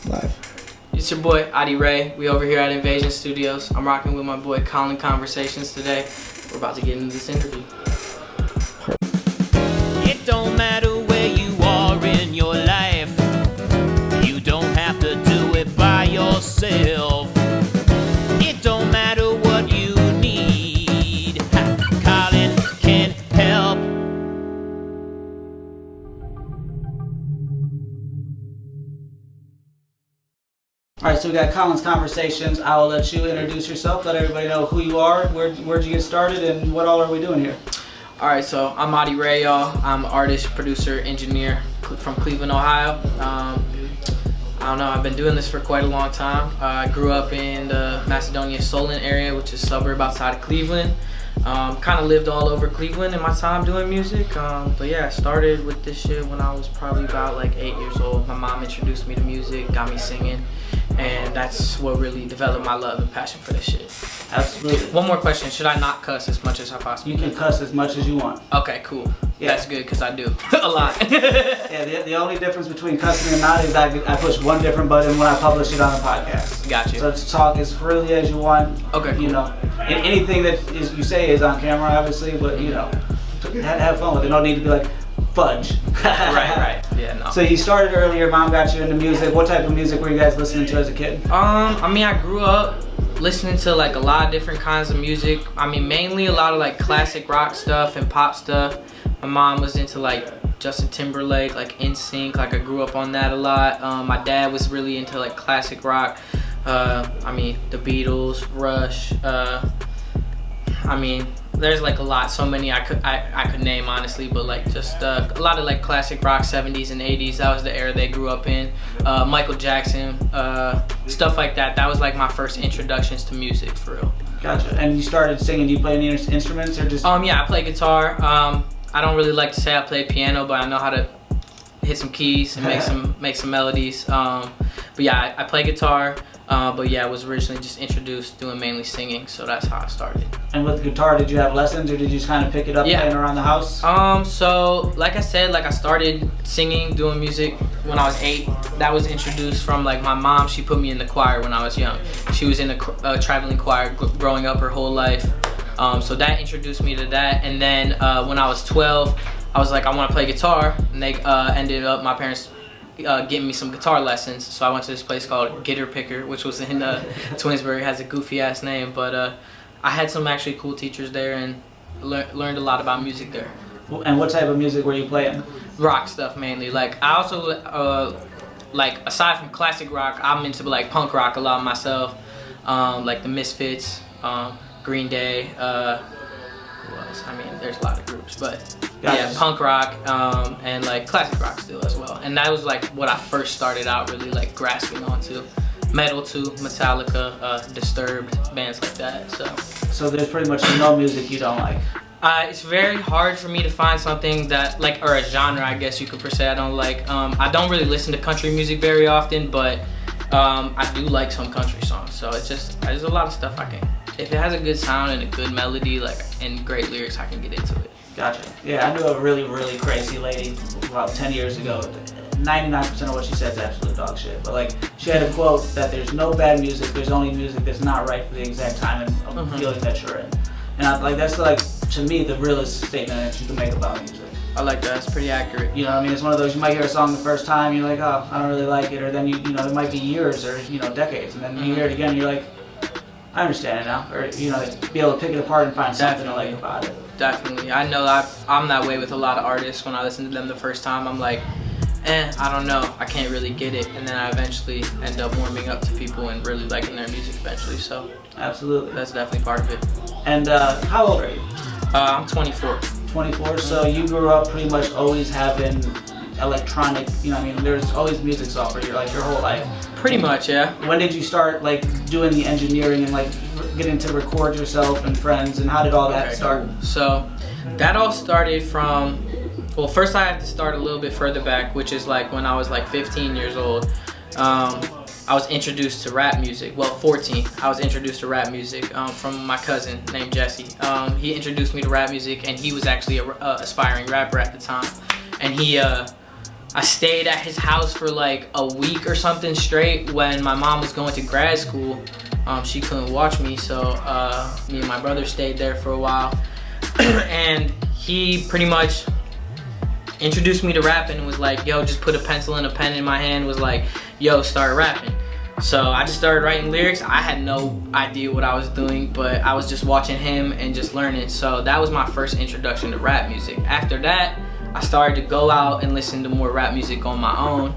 Live. It's your boy Adi Rei. We over here at Nvasion Studios. I'm rocking with my boy Colin Conversations today. We're about to get into this interview. It don't matter where you are in your life. You don't have to do it by yourself. It don't matter what you need. Colin can help. All right, so we got Colin's Conversations. I will let you introduce yourself, let everybody know who you are, where'd you get started, and what all are we doing here? All right, so I'm Audie Rei, y'all. I'm an artist, producer, engineer from Cleveland, Ohio. I don't know, I've been doing this for quite a long time. I grew up in the Macedonia Solon area, which is a suburb outside of Cleveland. Kind of lived all over Cleveland in my time doing music. But yeah, I started with this shit when I was probably about like 8 years old. My mom introduced me to music, got me singing, and that's what really developed my love and passion for this shit. Absolutely. One more question, should I not cuss as much as I possibly can? You can cuss as much as you want. Okay, cool. Yeah. That's good, because I do a lot. Yeah, the only difference between cussing and not is I push one different button when I publish it on the podcast. Got you. So to talk as freely as you want. Okay, cool. You know, anything that you say is on camera, obviously, but you know, have fun with it. No need to be like, fudge. Right. Yeah, no. So you started earlier, mom got you into music. What type of music were you guys listening to as a kid? I mean, I grew up listening to like a lot of different kinds of music. I mean, mainly a lot of like classic rock stuff and pop stuff. My mom was into like Justin Timberlake, like NSYNC, like I grew up on that a lot. My dad was really into like classic rock. I mean, the Beatles, Rush. I mean, there's like a lot, so many I could name honestly, but like just a lot of like classic rock, 70s and 80s. That was the era they grew up in. Michael Jackson, stuff like that. That was like my first introductions to music for real. Gotcha. And you started singing. Do you play any instruments or just? Yeah, I play guitar. I don't really like to say I play piano, but I know how to hit some keys and make some melodies. But yeah, I play guitar. But yeah, I was originally just introduced doing mainly singing, so that's how I started. And with guitar, did you have lessons or did you just kind of pick it up playing around the house? So like I said, like I started singing, doing music when I was 8. That was introduced from like my mom. She put me in the choir when I was young. She was in a traveling choir growing up her whole life. So that introduced me to that. And then when I was 12, I was like, I want to play guitar. And they ended up, my parents getting me some guitar lessons. So I went to this place called Gitter Picker, which was in Twinsburg. It has a goofy ass name, but I had some actually cool teachers there and learned a lot about music there. And what type of music were you playing? Rock stuff mainly. Like I also like aside from classic rock, I'm into like punk rock a lot myself. Like the Misfits, Green Day. Who else? I mean, there's a lot of groups, but. Yeah, punk rock and like classic rock still as well. And that was like what I first started out really like grasping onto. Metal too, Metallica, Disturbed, bands like that. So there's pretty much no music you don't like. It's very hard for me to find something that like, or a genre I guess you could per se I don't like. I don't really listen to country music very often, but I do like some country songs. So it's just there's a lot of stuff I can. If it has a good sound and a good melody, like and great lyrics, I can get into it. Gotcha. Yeah, I knew a really, really crazy lady about 10 years ago. 99% of what she said is absolute dog shit. But like, she had a quote that there's no bad music, there's only music that's not right for the exact time and feeling that you're in. And that's like, to me, the realest statement that you can make about music. I like that, it's pretty accurate. You know what I mean? It's one of those, you might hear a song the first time, you're like, oh, I don't really like it. Or then, you know, it might be years or, you know, decades. And then you hear it again, you're like, I understand it now. Or, you know, be able to pick it apart and find something to like about it. Definitely. I know I'm that way with a lot of artists. When I listen to them the first time, I'm like, I don't know. I can't really get it. And then I eventually end up warming up to people and really liking their music eventually. So absolutely. That's definitely part of it. And how old are you? I'm 24. 24, so you grew up pretty much always having electronic, you know what I mean, there's always music software your whole life. Pretty much, yeah. When did you start like doing the engineering and like getting to record yourself and friends, and how did all that start? Cool. So that all started from, well, first I had to start a little bit further back, which is like when I was like 15 years old. I was introduced to rap music. Well, 14. I was introduced to rap music from my cousin named Jesse. He introduced me to rap music, and he was actually a aspiring rapper at the time. And he I stayed at his house for like a week or something straight when my mom was going to grad school. She couldn't watch me, so me and my brother stayed there for a while. And he pretty much introduced me to rapping and was like, yo, just put a pencil and a pen in my hand, was like, yo, start rapping. So I just started writing lyrics. I had no idea what I was doing, but I was just watching him and just learning. So that was my first introduction to rap music. After that, I started to go out and listen to more rap music on my own.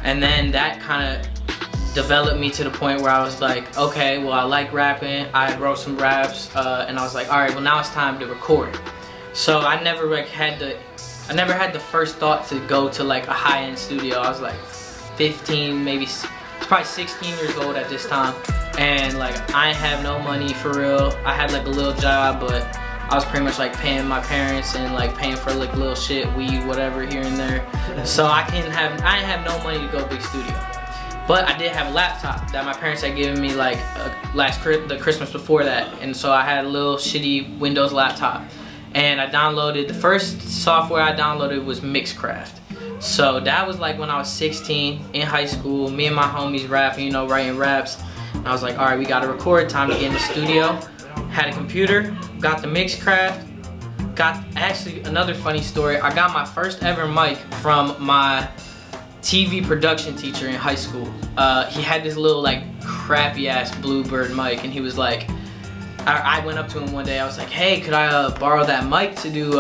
And then that kind of developed me to the point where I was like, okay, well, I like rapping. I wrote some raps, and I was like, all right, well, now it's time to record. So I never had the first thought to go to like a high-end studio. I was like 15, maybe probably 16 years old at this time, and like I didn't have no money for real. I had like a little job, but I was pretty much like paying my parents and like paying for like little shit, weed, whatever here and there. So I didn't have no money to go big studio. But I did have a laptop that my parents had given me like the Christmas before that, and so I had a little shitty Windows laptop, and I downloaded, the first software I downloaded was Mixcraft. So that was like when I was 16 in high school, me and my homies rapping, you know, writing raps. And I was like, all right, we gotta record, time to get in the studio. Had a computer, got the Mixcraft, actually another funny story, I got my first ever mic from my TV production teacher in high school. He had this little like crappy ass Bluebird mic, and he was like, I went up to him one day, I was like, hey, could I borrow that mic to do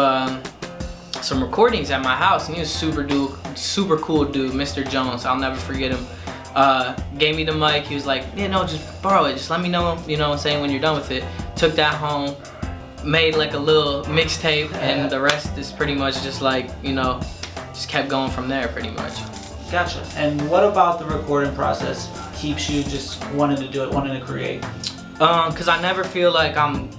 some recordings at my house? And he was super cool dude, Mr. Jones, I'll never forget him. Gave me the mic, he was like, yeah, no, just borrow it, just let me know, you know what I'm saying, when you're done with it. Took that home, made like a little mixtape, and the rest is pretty much just like, you know, just kept going from there pretty much. Gotcha. And what about the recording process keeps you just wanting to do it, wanting to create? Cause I never feel like I'm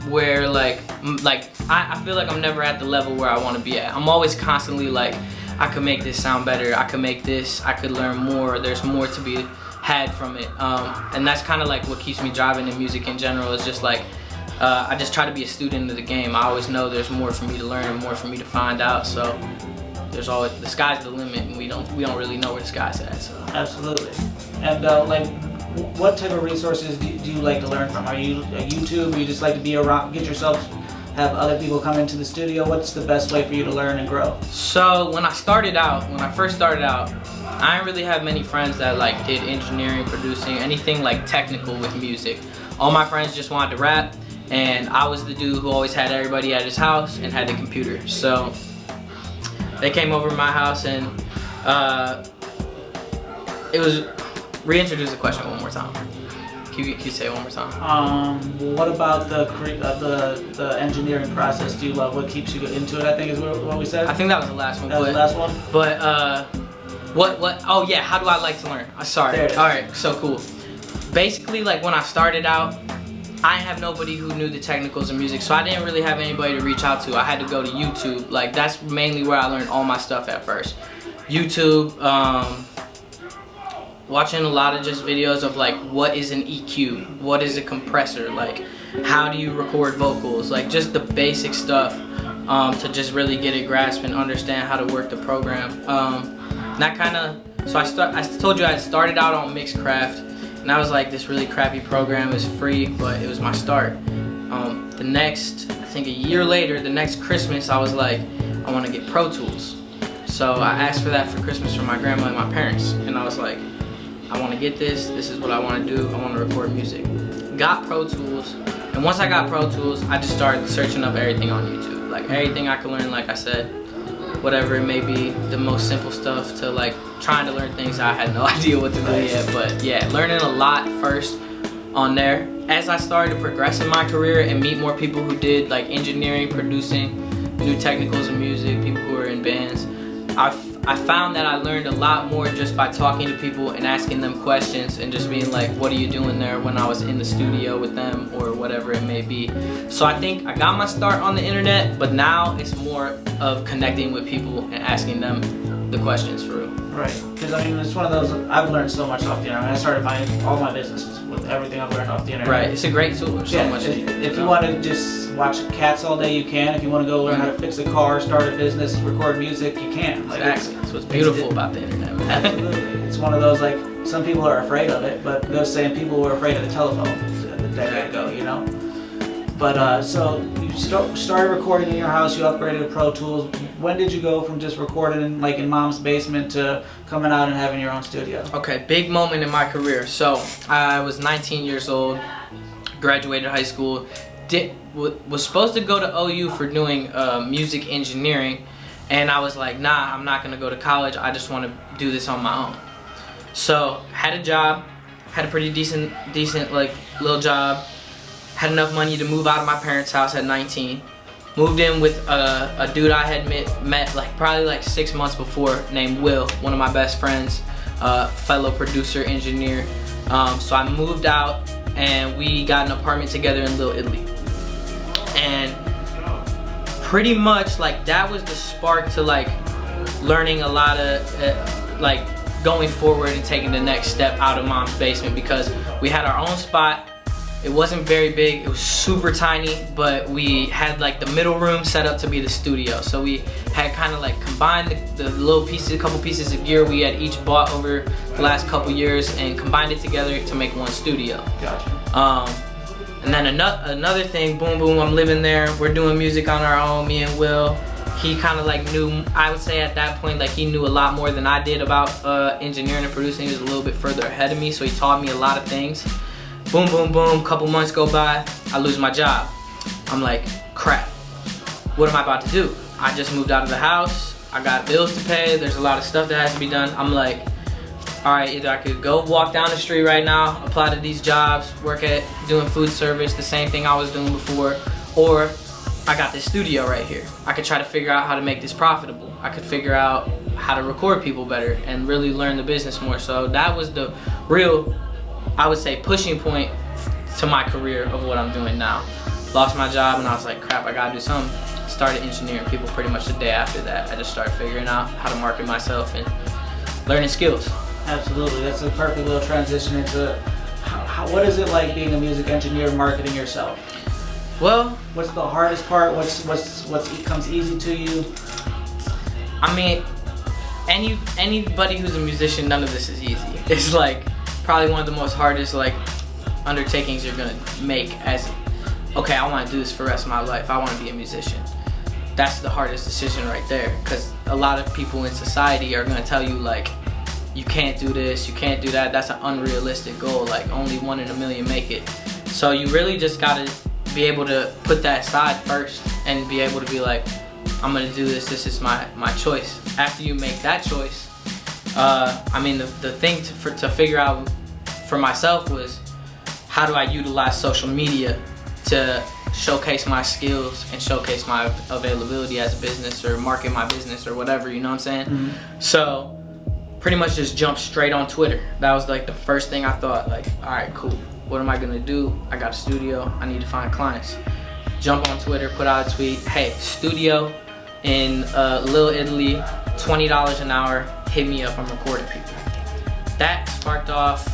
where I feel like I'm never at the level where I want to be at. I'm always constantly like, I could make this sound better, I could make this, I could learn more, there's more to be had from it. And that's kind of like what keeps me driving in music in general, is just like, I just try to be a student of the game. I always know there's more for me to learn and more for me to find out, so there's always, the sky's the limit, and we don't really know where the sky's at. So absolutely. And like, what type of resources do you like to learn from? Are you YouTube? Or you just like to be around, get yourself, have other people come into the studio? What's the best way for you to learn and grow? So when I first started out, I didn't really have many friends that like did engineering, producing, anything like technical with music. All my friends just wanted to rap, and I was the dude who always had everybody at his house and had the computer. So they came over to my house, and it was, reintroduce the question one more time. Can you say it one more time? What about the engineering process do you love? What keeps you into it, I think is what we said? I think that was the last one. That was the last one? But what, oh yeah, how do I like to learn? Sorry. There it is. Alright, so cool. Basically, like when I started out, I didn't have nobody who knew the technicals of music, so I didn't really have anybody to reach out to. I had to go to YouTube. Like, that's mainly where I learned all my stuff at first. YouTube, watching a lot of just videos of like, what is an EQ? What is a compressor? Like, how do you record vocals? Like, just the basic stuff to just really get a grasp and understand how to work the program. That kind of, so I told you I started out on Mixcraft. And I was like, this really crappy program is free, but it was my start. The next, I think a year later, the next Christmas, I was like, I want to get Pro Tools. So I asked for that for Christmas from my grandma and my parents. And I was like, I want to get this is what I want to do, I want to record music. Got Pro Tools, and once I got Pro Tools, I just started searching up everything on YouTube. Like everything I could learn, like I said, whatever it may be, the most simple stuff to like trying to learn things I had no idea what to do yet. But yeah, learning a lot first on there. As I started to progress in my career and meet more people who did like engineering, producing, new technicals of music, people who are in bands, I found that I learned a lot more just by talking to people and asking them questions and just being like, what are you doing there, when I was in the studio with them or whatever it may be. So I think I got my start on the internet, but now it's more of connecting with people and asking them the questions for real. Right, because I mean, it's one of those, I've learned so much off the internet. I started all my businesses with everything I've learned off the internet. Right, it's a great tool. There's so much. If you want to just watch cats all day, you can. If you want to go learn how to fix a car, start a business, record music, you can. Like, exactly. That's what's beautiful about the internet, man. Absolutely. It's one of those, like, some people are afraid of it, but those same people were afraid of the telephone a decade ago, you know? But, so you started recording in your house, you upgraded to Pro Tools. When did you go from just recording in Mom's basement to coming out and having your own studio? Okay, big moment in my career. So I was 19 years old, graduated high school, was supposed to go to OU for doing music engineering, and I was like, nah, I'm not gonna go to college. I just want to do this on my own. So had a job, had a pretty decent like little job. Had enough money to move out of my parents' house at 19. Moved in with a dude I had met like probably like 6 months before, named Will, one of my best friends, fellow producer, engineer. So I moved out and we got an apartment together in Little Italy. And pretty much like that was the spark to like learning a lot of like going forward and taking the next step out of Mom's basement, because we had our own spot. It wasn't very big, it was super tiny, but we had like the middle room set up to be the studio. So we had kind of like combined the little pieces, a couple pieces of gear we had each bought over the last couple years and combined it together to make one studio. Gotcha. And then another thing, boom, I'm living there, we're doing music on our own, me and Will. He kind of like knew, I would say at that point, like he knew a lot more than I did about engineering and producing. He was a little bit further ahead of me, so he taught me a lot of things. Boom, couple months go by, I lose my job. I'm like, crap, what am I about to do? I just moved out of the house, I got bills to pay, there's a lot of stuff that has to be done. I'm like, all right, either I could go walk down the street right now, apply to these jobs, work at doing food service, the same thing I was doing before, or I got this studio right here. I could try to figure out how to make this profitable. I could figure out how to record people better and really learn the business more. So that was the real, I would say, pushing point to my career of what I'm doing now. Lost my job and I was like, crap, I gotta do something. Started engineering people pretty much the day after that. I just started figuring out how to market myself and learning skills. Absolutely, that's a perfect little transition into what is it like being a music engineer marketing yourself? Well, what's the hardest part? What comes easy to you? I mean, anybody who's a musician, none of this is easy. It's like probably one of the most hardest like undertakings you're gonna make as, okay, I want to do this for the rest of my life. I want to be a musician. That's the hardest decision right there, because a lot of people in society are gonna tell you like, you can't do this, you can't do that. That's an unrealistic goal. Like only 1 in a million make it. So you really just gotta be able to put that aside first and be able to be like, I'm gonna do this. This is my choice. After you make that choice, I mean, the thing to figure out for myself was, how do I utilize social media to showcase my skills and showcase my availability as a business or market my business or whatever, you know what I'm saying? Mm-hmm. So pretty much just jumped straight on Twitter. That was like the first thing I thought, like, all right, cool. What am I gonna do? I got a studio, I need to find clients. Jump on Twitter, put out a tweet, hey, studio in Little Italy, $20 an hour, hit me up, I'm recording people. That sparked off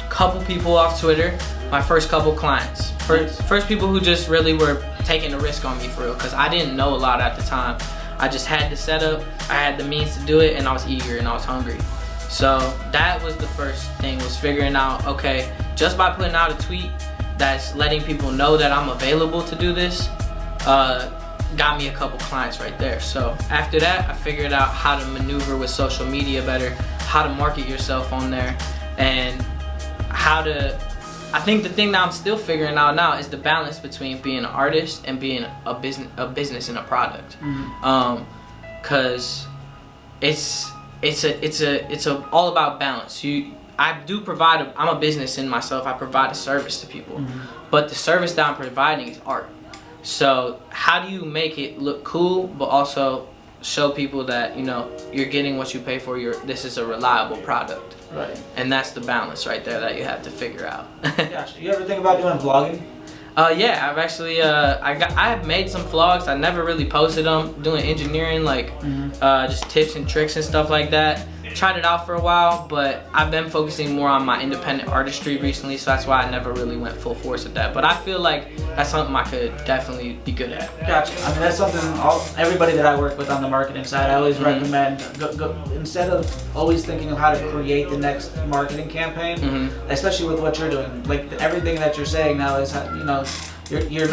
a couple people off Twitter, my first couple clients. First people who just really were taking a risk on me for real, because I didn't know a lot at the time. I just had the setup, I had the means to do it, and I was eager and I was hungry. So that was the first thing, was figuring out, okay, just by putting out a tweet that's letting people know that I'm available to do this, got me a couple clients right there. So after that, I figured out how to maneuver with social media better, how to market yourself on there, and how to, I think the thing that I'm still figuring out now is the balance between being an artist and being a business and a product. Mm-hmm. Cause it's all about balance. I'm a business in myself. I provide a service to people, mm-hmm. but the service that I'm providing is art. So how do you make it look cool, but also show people that, you know, you're getting what you pay for? This is a reliable product. Right. And that's the balance right there that you have to figure out. Gotcha. You ever think about doing vlogging? Yeah, I've actually I've made some vlogs. I never really posted them, doing engineering, like mm-hmm. Just tips and tricks and stuff like that. tried it out for a while, but I've been focusing more on my independent artistry recently, so that's why I never really went full force with that. But I feel like that's something I could definitely be good at. Gotcha. I mean, that's something everybody that I work with on the marketing side, I always recommend, instead of always thinking of how to create the next marketing campaign, especially with what you're doing, like everything that you're saying now is, you know, you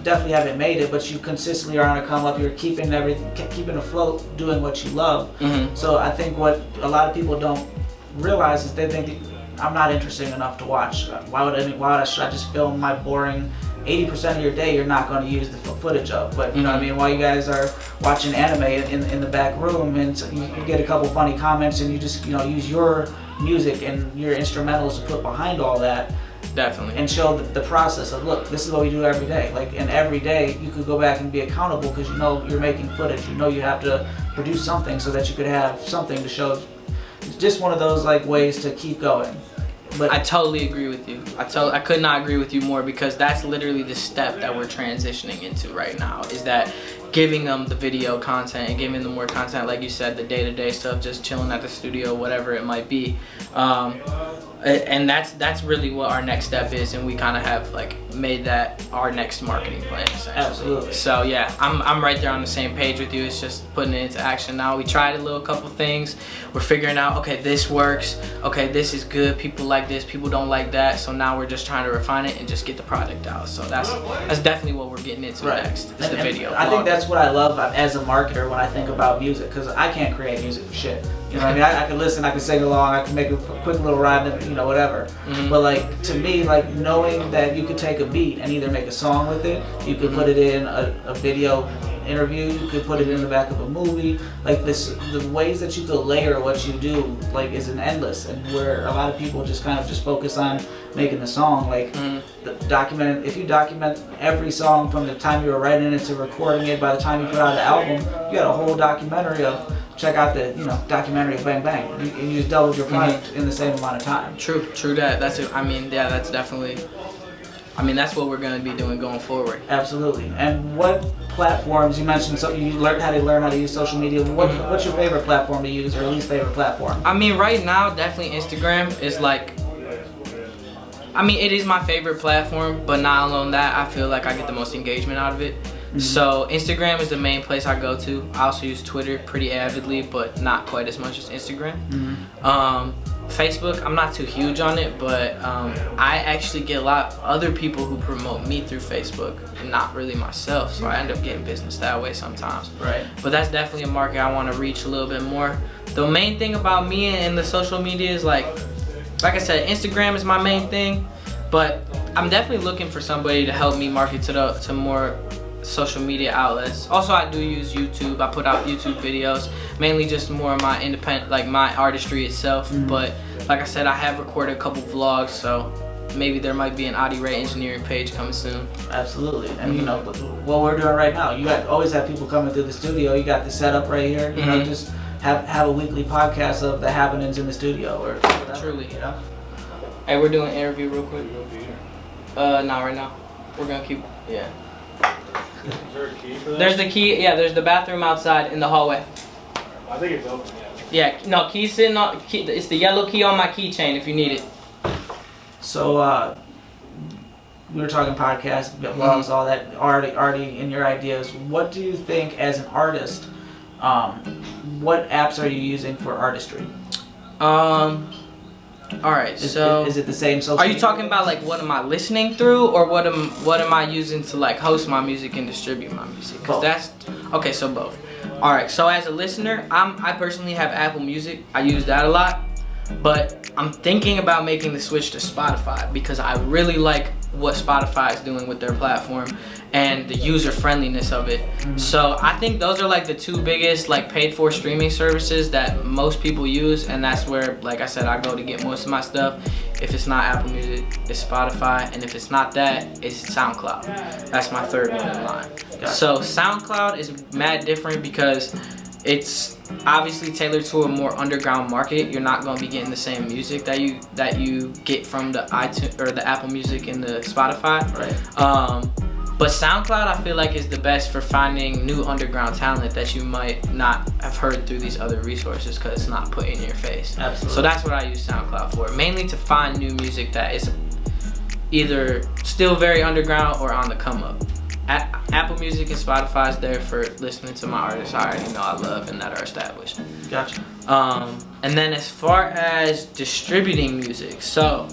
definitely haven't made it, but you consistently are on a come up. You're keeping afloat, doing what you love. So I think what a lot of people don't realize is they think, I'm not interesting enough to watch. Why should I just film my boring 80% of your day you're not going to use the footage of? But you know what I mean, while you guys are watching anime in the back room, and you get a couple funny comments, and you just, you know, use your music and your instrumentals to put behind all that. Definitely. And show the process of, look, this is what we do every day. Like, and every day you could go back and be accountable, because you know you're making footage. You know you have to produce something so that you could have something to show. It's just one of those like ways to keep going. But I totally agree with you. I could not agree with you more, because that's literally the step that we're transitioning into right now, is that giving them the video content and giving them more content, like you said, the day-to-day stuff, just chilling at the studio, whatever it might be. And that's really what our next step is, and we kind of have like made that our next marketing plan, essentially. Absolutely. So yeah, I'm right there on the same page with you. It's just putting it into action now. We tried a couple things. We're figuring out, okay, this works. Okay, this is good. People like this. People don't like that. So now we're just trying to refine it and just get the product out. So that's definitely what we're getting into next. Is the video. I think that's what I love as a marketer when I think about music, because I can't create music for shit. You know what I mean? I can listen, I can sing along, I can make a quick little rhyme, you know, whatever. But like, to me, like, knowing that you could take a beat and either make a song with it, you could put it in a video interview, you could put it in the back of a movie, like the ways that you could layer what you do, like, is an endless. And where a lot of people just kind of just focus on making the song, like, if you document every song from the time you were writing it to recording it, by the time you put out an album, you got a whole documentary of, check out the, you know, documentary of Bang Bang, and you just doubled your product in the same amount of time. True that. That's it. I mean, yeah, that's definitely, I mean, that's what we're going to be doing going forward. Absolutely. And what platforms, you mentioned, so you learn how to use social media. What's your favorite platform to use, or least favorite platform? I mean, right now, definitely Instagram is like, I mean, it is my favorite platform, but not alone that, I feel like I get the most engagement out of it. So Instagram is the main place I go to. I also use Twitter pretty avidly, but not quite as much as Instagram. Facebook, I'm not too huge on it, but I actually get a lot of other people who promote me through Facebook, and not really myself, so I end up getting business that way sometimes. Right. But that's definitely a market I want to reach a little bit more. The main thing about me and the social media is like I said, Instagram is my main thing, but I'm definitely looking for somebody to help me market to more social media outlets. Also, I do use YouTube. I put out YouTube videos, mainly just more of my independent, like my artistry itself. But like I said, I have recorded a couple vlogs, so maybe there might be an Audie Rei engineering page coming soon. Absolutely. And you know what we're doing right now, you always have people coming through the studio. You got the setup right here. You know, just have a weekly podcast of the happenings in the studio, or whatever. Truly. You know? Hey, we're doing an interview real quick. Not right now. We're gonna keep. Yeah. Is there a key for that? There's the key. Yeah, there's the bathroom outside in the hallway. I think it's open. Yeah. Yeah. No, key's sitting on. It's the yellow key on my keychain if you need it. So we were talking podcasts, vlogs, all that. Artie, in your ideas, what do you think as an artist? What apps are you using for artistry? All right. So is it the same social? Are you talking about like what am I listening through, or what am I using to like host my music and distribute my music? Because that's okay. So both. All right. So as a listener, I personally have Apple Music. I use that a lot, but I'm thinking about making the switch to Spotify because I really like what Spotify is doing with their platform and the user friendliness of it. So I think those are like the two biggest like paid for streaming services that most people use, and that's where, like I said, I go to get most of my stuff. If it's not Apple Music, it's Spotify, and if it's not that, it's SoundCloud. That's my third one in line. So SoundCloud is mad different because it's obviously tailored to a more underground market. You're not going to be getting the same music that you get from the iTunes or the Apple Music and the Spotify. Right. But SoundCloud, I feel like, is the best for finding new underground talent that you might not have heard through these other resources because it's not put in your face. Absolutely. So that's what I use SoundCloud for, mainly to find new music that is either still very underground or on the come up. Apple Music and Spotify is there for listening to my artists I already know I love and that are established. Gotcha. And then as far as distributing music, so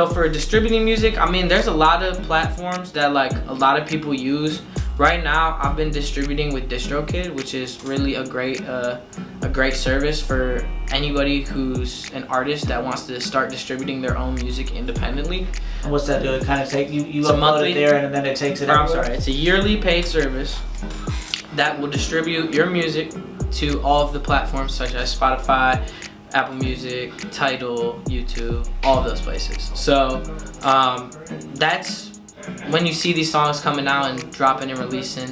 for distributing music, I mean, there's a lot of platforms that like a lot of people use. Right now, I've been distributing with DistroKid, which is really a great service for anybody who's an artist that wants to start distributing their own music independently. And what's that do? It kind of take you It's a upload monthly, it there and then it takes it everywhere? I'm sorry, it's a yearly paid service that will distribute your music to all of the platforms such as Spotify, Apple Music, Tidal, YouTube, all of those places. So that's when you see these songs coming out and dropping and releasing.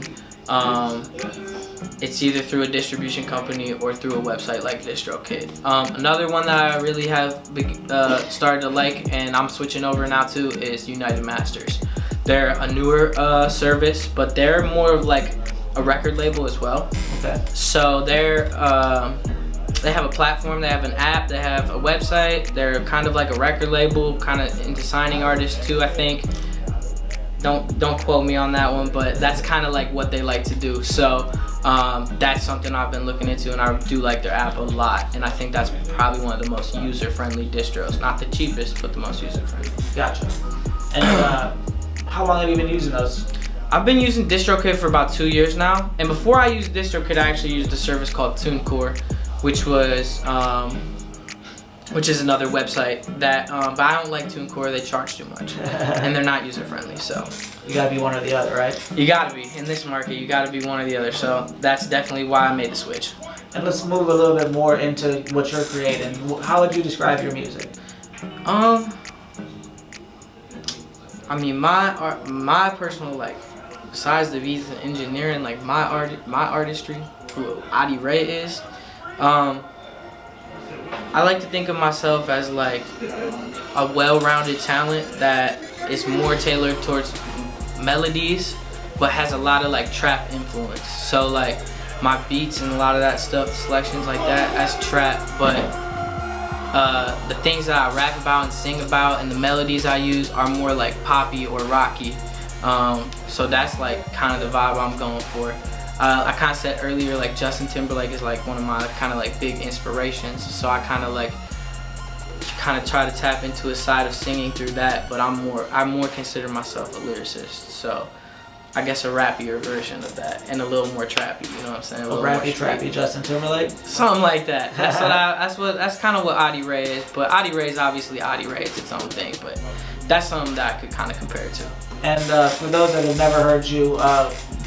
It's either through a distribution company or through a website like DistroKid. Another one that I really have started to like and I'm switching over now to is United Masters. They're a newer service, but they're more of like a record label as well. Okay. So they have a platform, they have an app, they have a website. They're kind of like a record label, kind of into signing artists too, I think. Don't quote me on that one, but that's kind of like what they like to do. So that's something I've been looking into, and I do like their app a lot. And I think that's probably one of the most user-friendly distros. Not the cheapest, but the most user-friendly. Gotcha. And how long have you been using those? I've been using DistroKid for about 2 years now. And before I used DistroKid, I actually used a service called TuneCore, which is another website that, but I don't like TuneCore. They charge too much, and they're not user friendly. So you gotta be one or the other, right? You gotta be in this market. You gotta be one or the other. So that's definitely why I made the switch. And let's move a little bit more into what you're creating. How would you describe your music? I mean, my personal, like, besides the beats and engineering, like my artistry, who Audie Rei is. I like to think of myself as like a well-rounded talent that is more tailored towards melodies, but has a lot of like trap influence. So like my beats and a lot of that stuff, the selections like that, that's trap, but the things that I rap about and sing about and the melodies I use are more like poppy or rocky. So that's like kind of the vibe I'm going for. I kind of said earlier, like Justin Timberlake is like one of my kind of like big inspirations. So I kind of try to tap into a side of singing through that, but I more consider myself a lyricist. So I guess a rappier version of that and a little more trappy. You know what I'm saying? A rappy, trappy Justin Timberlake. Something like that. That's kind of what Audie Rei is. But Audie Rei is obviously Audie Rei. It's its own thing. But that's something that I could kind of compare it to. And for those that have never heard you,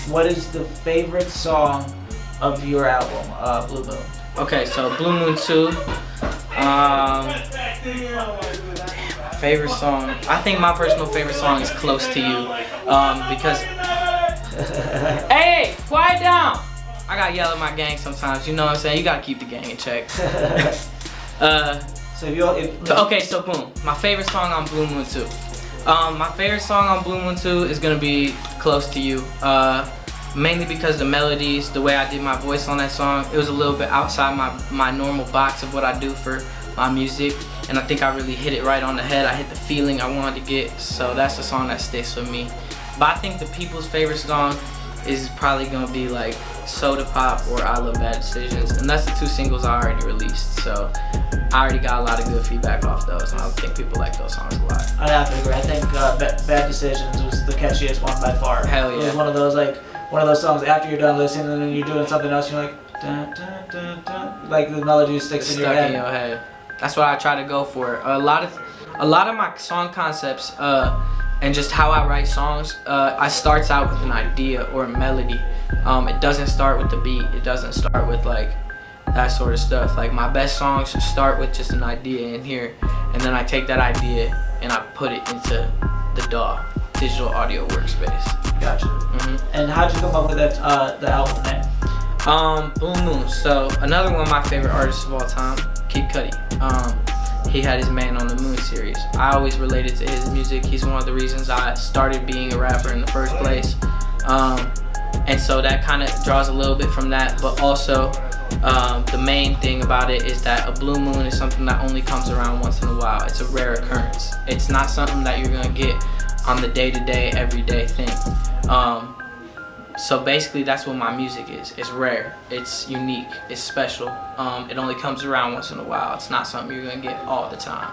what is the favorite song of your album, Blue Moon? Okay, so Blue Moon 2. Favorite song. I think my personal favorite song is Close to You. Because hey, quiet down. I gotta yell at my gang sometimes, you know what I'm saying? You gotta keep the gang in check. Okay, so boom. My favorite song on Blue Moon 2. My favorite song on Blue Moon 2 is gonna be Close to You. Mainly because the melodies, the way I did my voice on that song, it was a little bit outside my normal box of what I do for my music, and I think I really hit it right on the head. I hit the feeling I wanted to get, so that's the song that sticks with me. But I think the people's favorite song is probably gonna be like Soda Pop or I Love Bad Decisions, and that's the 2 singles I already released, so I already got a lot of good feedback off those, and I think people like those songs a lot. I have to agree. I think Bad Decisions was the catchiest one by far. Hell yeah. It was one of those songs after you're done listening and then you're doing something else, you're like, dun, dun, dun, dun, like the melody sticks in your head. Stuck in your head. That's what I try to go for. A lot of my song concepts and just how I write songs, I starts out with an idea or a melody. It doesn't start with the beat. It doesn't start with like that sort of stuff. Like my best songs start with just an idea in here, and then I take that idea and I put it into the DAW, digital audio workspace. Gotcha. And how'd you come up with that the album name? Blue Moon. So another one of my favorite artists of all time, Cody. he had his Man on the Moon series. I always related to his music. He's one of the reasons I started being a rapper in the first place. And so that kind of draws a little bit from that, but also the main thing about it is that a blue moon is something that only comes around once in a while. It's a rare occurrence. It's not something that you're gonna get on the day-to-day, everyday thing. So basically that's what my music is. It's rare, it's unique, it's special. It only comes around once in a while. It's not something you're gonna get all the time.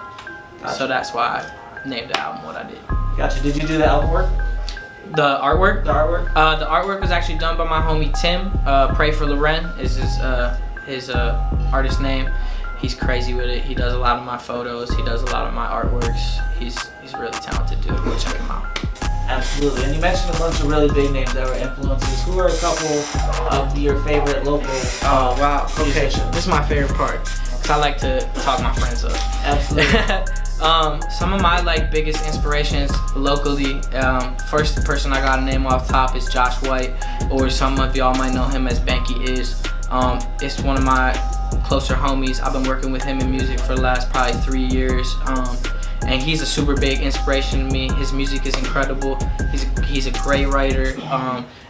Gotcha. So that's why I named the album what I did. Gotcha. Did you do the album work? The artwork? The artwork? The artwork was actually done by my homie Tim. Pray for Loren is his artist name. He's crazy with it. He does a lot of my photos. He does a lot of my artworks. He's a really talented dude. Go check him out. Absolutely. And you mentioned a bunch of really big names that were influences. Who are a couple of your favorite local musicians? This is my favorite part, because I like to talk my friends up. Absolutely. Some of my biggest inspirations locally, first person I got to name off top is Josh White, or some of y'all might know him as Banky Is. It's one of my closer homies. I've been working with him in music for the last probably 3 years. And he's a super big inspiration to me. His music is incredible. He's a great writer,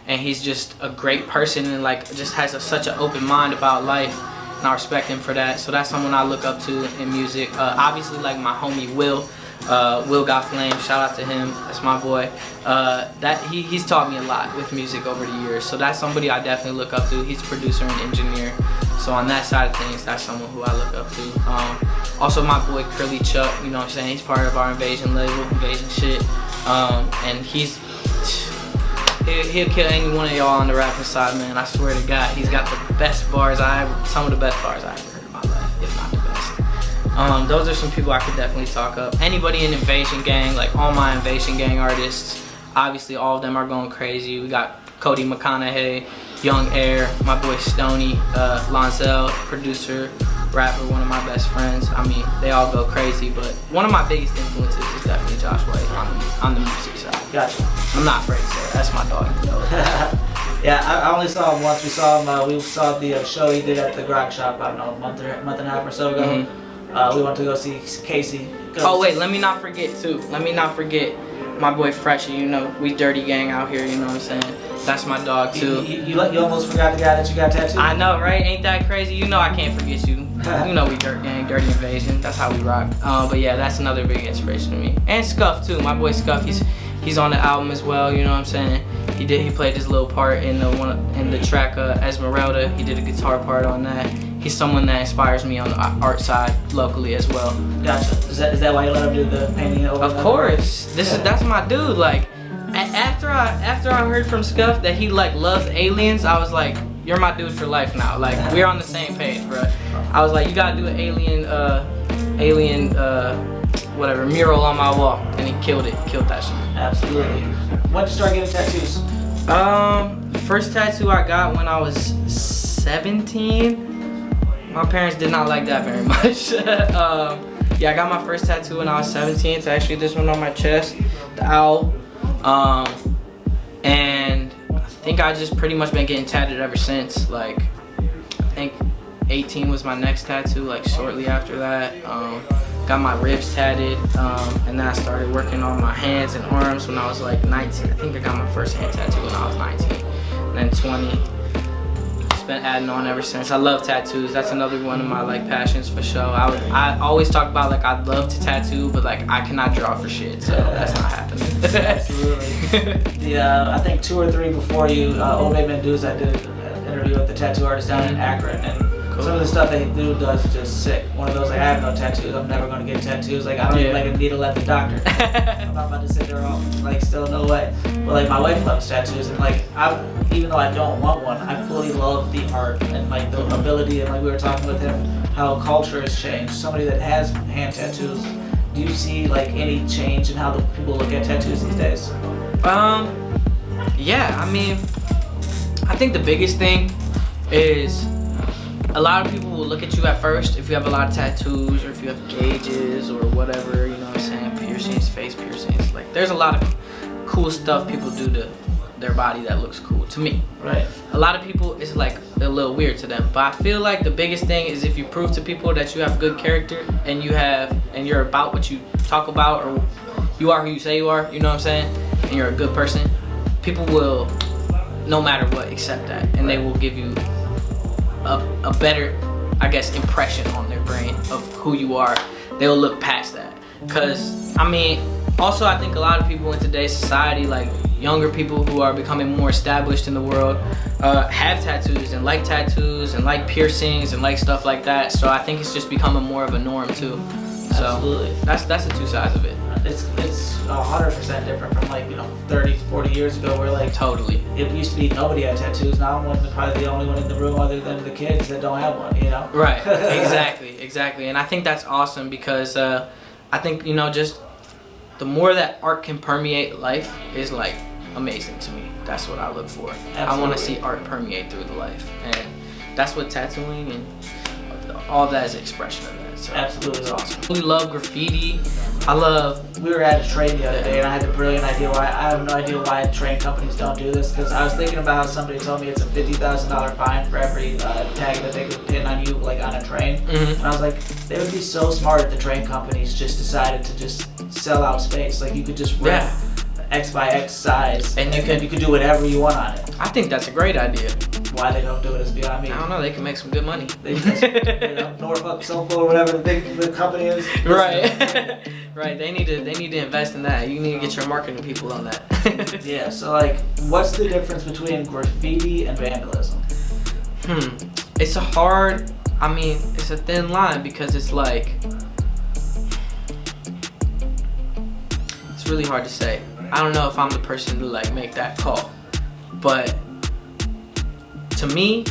and he's just a great person, and just has such an open mind about life. And I respect him for that. So that's someone I look up to in music. Obviously, my homie Will Got Flame. Shout out to him. That's my boy. He's taught me a lot with music over the years. So that's somebody I definitely look up to. He's a producer and engineer. So on that side of things, that's someone who I look up to. Also my boy Curly Chuck, you know what I'm saying? He's part of our Invasion label, Invasion shit. And he'll kill any one of y'all on the rapping side, man. I swear to God, he's got the best bars some of the best bars I ever heard in my life, if not the best. Those are some people I could definitely talk up. Anybody in Invasion Gang, all my Invasion Gang artists, obviously all of them are going crazy. We got Cody McConaughey, Young Air, my boy Stoney, Lonzel, producer, rapper, one of my best friends. I mean, they all go crazy, but one of my biggest influences is definitely Josh White on the music side. Gotcha. I'm not afraid to say that. That's my dog. Yeah, I only saw him once. We saw the show he did at the Grog Shop, I don't know, a month and a half or so ago. Mm-hmm. We went to go see Casey. Oh wait, let me not forget too. My boy Freshy, you know, we dirty gang out here, you know what I'm saying? That's my dog too. You almost forgot the guy that you got tattooed? I know, right? Ain't that crazy? You know I can't forget you. You know we dirt gang, dirty invasion. That's how we rock. But yeah, that's another big inspiration to me. And Skuff too. My boy Skuff, he's on the album as well, you know what I'm saying? He played his little part in the track Esmeralda. He did a guitar part on that. He's someone that inspires me on the art side locally as well. Gotcha. Is that why you let him do the painting over? Of course. That's my dude. After I heard from Skuff that he loves aliens, I was like, you're my dude for life now. We're on the same page, bro. I was like, you gotta do an alien whatever mural on my wall, and he killed that shit. Absolutely. When did you start getting tattoos? First tattoo I got when I was 17. My parents did not like that very much. Yeah, I got my first tattoo when I was 17. It's actually this one on my chest, the owl. And I think I just pretty much been getting tattooed ever since. I think 18 was my next tattoo, shortly after that. Got my ribs tatted, and then I started working on my hands and arms when I was 19. I think I got my first hand tattoo when I was 19, and then 20. Just been adding on ever since. I love tattoos. That's another one of my passions for sure. I always talk about I'd love to tattoo, but I cannot draw for shit, so that's not happening. Absolutely. I think 2 or 3 before you, Obey Mendoza did an interview with the tattoo artist down in Akron, and some of the stuff that he does is just sick. One of those I have no tattoos, I'm never gonna get tattoos. I don't even a needle at the doctor. I'm not about to sit there all still no way. But my wife loves tattoos, and even though I don't want one, I fully love the art and the ability, and we were talking with him how culture has changed. Somebody that has hand tattoos, do you see any change in how the people look at tattoos these days? Yeah, I mean, I think the biggest thing is a lot of people will look at you at first if you have a lot of tattoos or if you have gauges or whatever, you know what I'm saying, piercings, face piercings. There's a lot of cool stuff people do to their body that looks cool to me. Right. A lot of people, it's like a little weird to them, but I feel like the biggest thing is if you prove to people that you have good character and you're about what you talk about, or you are who you say you are, you know what I'm saying, and you're a good person, people will, no matter what, accept that, and they will give you a better, I guess, impression on their brain of who you are. They'll look past that. Because, I mean, also I think a lot of people in today's society, like younger people who are becoming more established in the world, have tattoos and like piercings and like stuff like that. So I think it's just becoming more of a norm too. So Absolutely. That's the two sides of it. It's 100% different from like, 30, 40 years ago where like Totally. it used to be nobody had tattoos. Now I'm probably the only one in the room other than the kids that don't have one, Right, exactly. And I think that's awesome because I think, just the more that art can permeate life is like amazing to me. That's what I look for. Absolutely. I want to see art permeate through the life. And that's what tattooing and all that is an expression of that. So Absolutely. it's awesome. We love graffiti. We were at a train the other day and I had the brilliant idea why, I have no idea why train companies don't do this, because I was thinking about how somebody told me it's a $50,000 fine for every tag that they could pin on you like on a train. Mm-hmm. And I was like, they would be so smart if the train companies just decided to just sell out space. Like you could just rent X by X size and you could do whatever you want on it. I think that's a great idea. Why they don't do it is beyond me. I don't know, they can make some good money. They just, Norfolk, Suffolk, or whatever the company is. Right. Right, they need to invest in that. You need to get your marketing people on that. Yeah, so like, what's the difference between graffiti and vandalism? It's it's a thin line because it's like, it's really hard to say. I don't know if I'm the person to like make that call, but to me,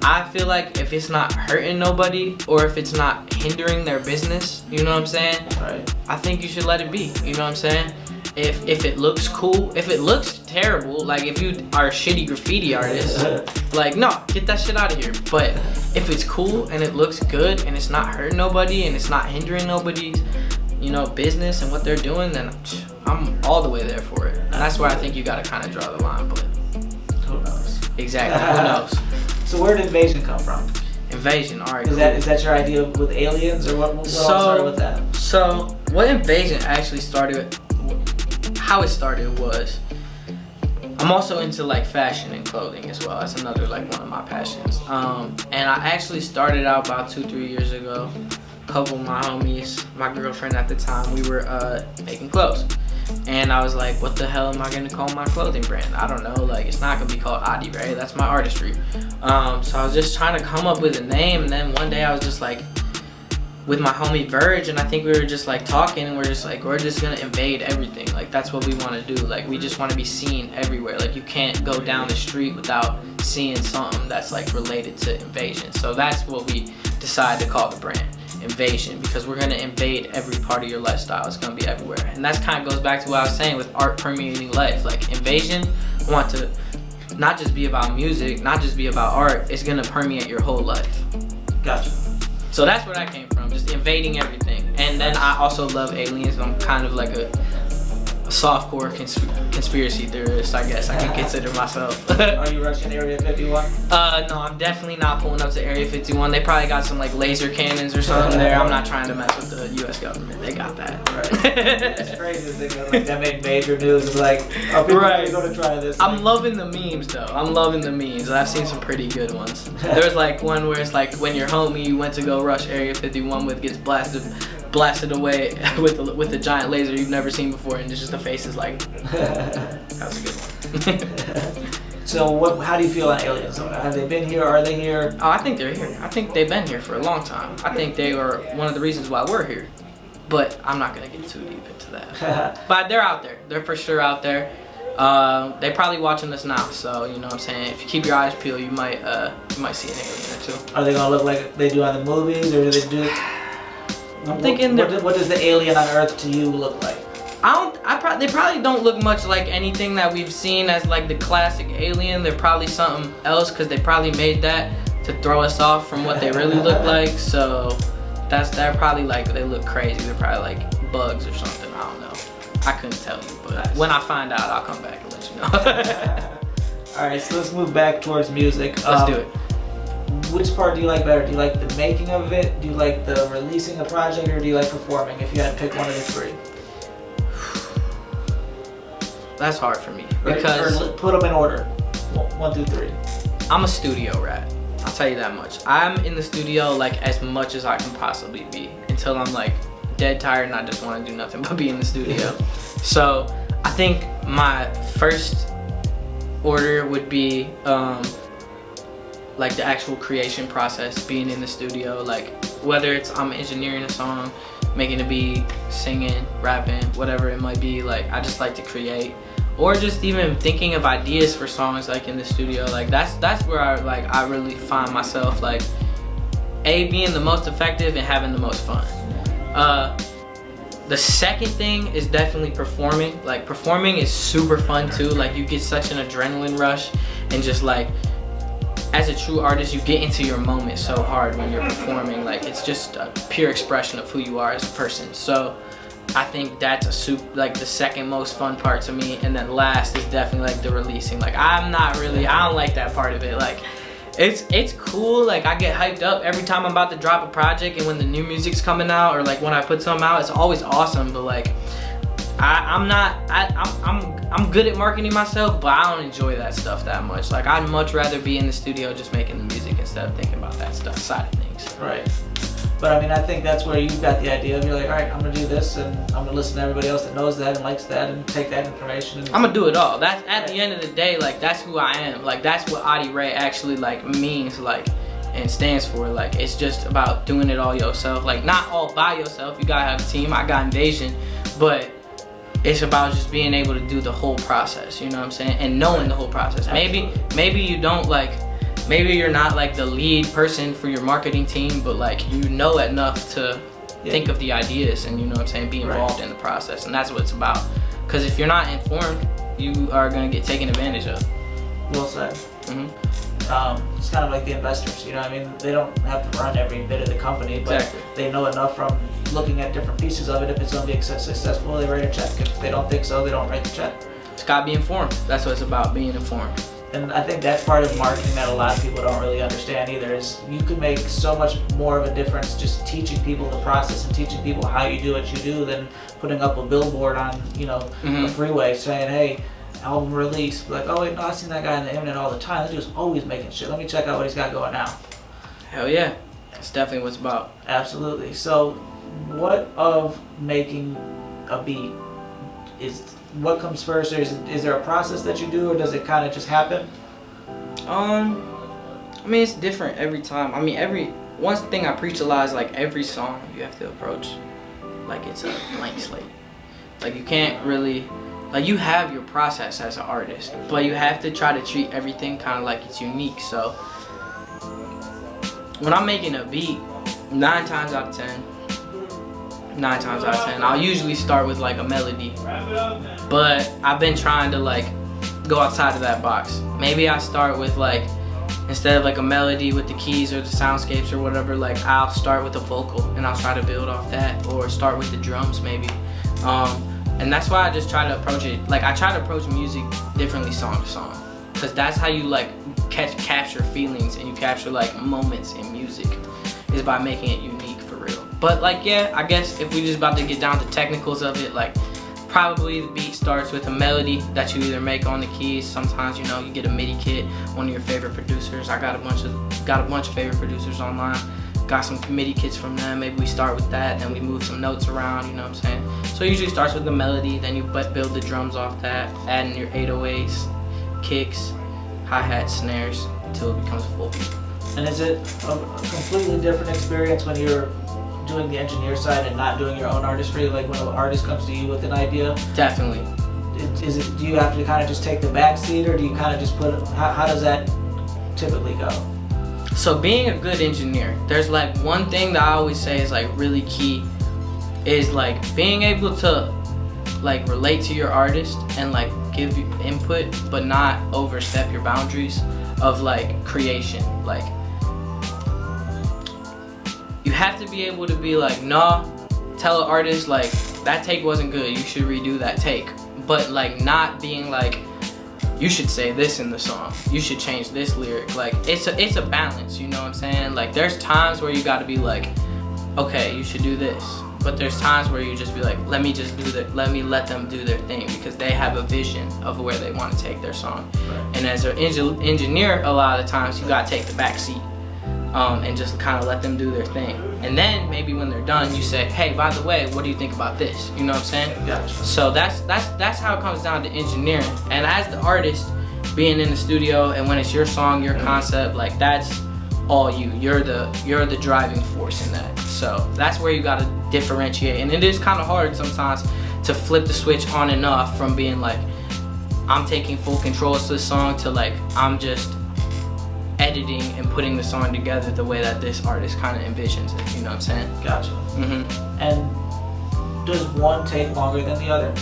I feel like if it's not hurting nobody or if it's not hindering their business, you know what I'm saying? Right. I think you should let it be, you know what I'm saying? If it looks cool, if it looks terrible, like if you are a shitty graffiti artist, like no, get that shit out of here. But if it's cool and it looks good and it's not hurting nobody and it's not hindering nobody's, business and what they're doing, then I'm all the way there for it. And that's where I think you gotta kind of draw the line, but who knows? Exactly, who knows? So where did Nvasion come from? Invasion, alright. Is that your idea with aliens, or what all started with that? So what Invasion actually started, how it started was, I'm also into like fashion and clothing as well. That's another like one of my passions. And I actually started out about 2-3 years ago. A couple of my homies, my girlfriend at the time, we were making clothes. And I was like, what the hell am I gonna call my clothing brand? I don't know, like it's not gonna be called Adi Rei, that's my artistry. So I was just trying to come up with a name, and then one day I was just like, with my homie Verge, and I think we were just like talking, and we're just gonna invade everything. Like that's what we wanna do. Like we just wanna be seen everywhere. Like you can't go down the street without seeing something that's like related to invasion. So that's what we decided to call the brand. Invasion, because we're gonna invade every part of your lifestyle. It's gonna be everywhere, and that's kind of goes back to what I was saying with art permeating life. Like invasion, I want to not just be about music, not just be about art. It's gonna permeate your whole life. Gotcha. So that's where that came from, just invading everything. And then I also love aliens. I'm kind of like a softcore conspiracy theorist, I guess I can consider myself. Are you rushing Area 51? No, I'm definitely not pulling up to Area 51. They probably got some like laser cannons or something there. I'm not trying to mess with the US government. They got that. Right. It's crazy to think of, like that made major news of like, oh, people are gonna try this. I'm loving the memes though. I'm loving the memes. I've seen some pretty good ones. There's like one where it's like when your homie you went to go rush Area 51 with gets blasted away with a giant laser you've never seen before, and it's just the face is like, that's a good one. So how do you feel on aliens? Have they been here? Are they here? Oh, I think they're here. I think they've been here for a long time. I think they are one of the reasons why we're here. But I'm not gonna get too deep into that. But they're out there. They're for sure out there. They're probably watching us now, so you know what I'm saying. If you keep your eyes peeled, you might see an alien or two. Are they gonna look like they do on the movies, or do they do? I'm thinking. What does the alien on Earth to you look like? They probably don't look much like anything that we've seen as like the classic alien. They're probably something else because they probably made that to throw us off from what they really look like. So they're probably like, they look crazy. They're probably like bugs or something. I don't know. I couldn't tell you, but when I find out, I'll come back and let you know. All right, so let's move back towards music. Let's do it. Which part do you like better? Do you like the making of it? Do you like the releasing a project, or do you like performing? If you had to pick one of the three. That's hard for me because or put them in order, 1 through 3. I'm a studio rat. I'll tell you that much. I'm in the studio like as much as I can possibly be until I'm like dead tired and I just want to do nothing but be in the studio. So I think my first order would be like the actual creation process, being in the studio, like whether it's I'm engineering a song, making a beat, singing, rapping, whatever it might be. Like I just like to create, or just even thinking of ideas for songs like in the studio. Like that's where I really find myself like being the most effective and having the most fun. The second thing is definitely performing. Like performing is super fun too. Like you get such an adrenaline rush, and just like as a true artist, you get into your moment so hard when you're performing. Like it's just a pure expression of who you are as a person. So I think that's like the second most fun part to me. And then last is definitely like the releasing. Like I don't like that part of it. Like it's cool. Like I get hyped up every time I'm about to drop a project, and when the new music's coming out, or like when I put something out, it's always awesome. But like I'm good at marketing myself, but I don't enjoy that stuff that much. Like I'd much rather be in the studio just making the music instead of thinking about that stuff side of things. Right. But I mean, I think that's where you got the idea of, you're like, all right, I'm gonna do this, and I'm gonna listen to everybody else that knows that and likes that, and take that information. And I'm gonna do it all. That's at the end of the day, like that's who I am. Like that's what Audie Rei actually like means, like, and stands for. Like it's just about doing it all yourself. Like not all by yourself. You gotta have a team. I got Nvasion, but it's about just being able to do the whole process, you know what I'm saying? And knowing the whole process. Maybe you don't like, maybe you're not like the lead person for your marketing team, but like you know enough to think of the ideas and, you know what I'm saying, be involved in the process. And that's what it's about. Because if you're not informed, you are gonna get taken advantage of. Well said. It's kind of like the investors, you know what I mean? They don't have to run every bit of the company, but they know enough from looking at different pieces of it. If it's going to be successful, they write a check. If they don't think so, they don't write the check. It's got to be informed. That's what it's about, being informed. And I think that's part of marketing that a lot of people don't really understand either, is you can make so much more of a difference just teaching people the process and teaching people how you do what you do than putting up a billboard on, you know, a freeway saying, hey, album release. Like, oh wait, no, I seen that guy on the internet all the time. That dude's always making shit. Let me check out what he's got going now. Hell yeah. That's definitely what it's about. Absolutely. So what of making a beat? What comes first? Or is there a process that you do, or does it kind of just happen? I mean, it's different every time. I mean, one thing I preach a lot is like every song you have to approach like it's a blank slate. Like you can't really, like you have your process as an artist, but you have to try to treat everything kind of like it's unique. So when I'm making a beat, 9 times out of 10, I'll usually start with like a melody. But I've been trying to like go outside of that box. Maybe I start with like, instead of like a melody with the keys or the soundscapes or whatever, like I'll start with a vocal and I'll try to build off that, or start with the drums maybe. And that's why I just try to approach it. Like I try to approach music differently song to song, because that's how you like capture feelings and you capture like moments in music, is by making it unique for real. But like, yeah, I guess if we just about to get down to technicals of it, like probably the beat starts with a melody that you either make on the keys. Sometimes, you know, you get a MIDI kit, one of your favorite producers. I got a bunch of favorite producers online. Got some MIDI kits from them. Maybe we start with that, then we move some notes around, you know what I'm saying? So it usually starts with the melody, then you build the drums off that, adding your 808s, kicks, hi-hats, snares, until it becomes a full beat. And is it a completely different experience when you're doing the engineer side and not doing your own artistry? Like when an artist comes to you with an idea? Definitely. Do you have to kind of just take the back seat, or do you kind of just how does that typically go? So being a good engineer, there's like one thing that I always say is like really key, is like being able to like relate to your artist and like give you input, but not overstep your boundaries of like creation. Like you have to be able to be like, nah, tell an artist like, that take wasn't good, you should redo that take. But like not being like, you should say this in the song, you should change this lyric. Like it's a balance, you know what I'm saying? Like there's times where you gotta be like, okay, you should do this. But there's times where you just be like, let me let them do their thing, because they have a vision of where they want to take their song. Right. And as an engineer, a lot of the times you gotta take the back seat and just kind of let them do their thing. And then maybe when they're done, you say, hey, by the way, what do you think about this? You know what I'm saying? Gotcha. So that's how it comes down to engineering. And as the artist, being in the studio, and when it's your song, your concept, like that's all you. You're the driving force in that. So that's where you gotta differentiate. And it is kind of hard sometimes to flip the switch on and off from being like, I'm taking full control of this song, to like, I'm just editing and putting the song together the way that this artist kind of envisions it. You know what I'm saying? Gotcha. Mm-hmm. And does one take longer than the other?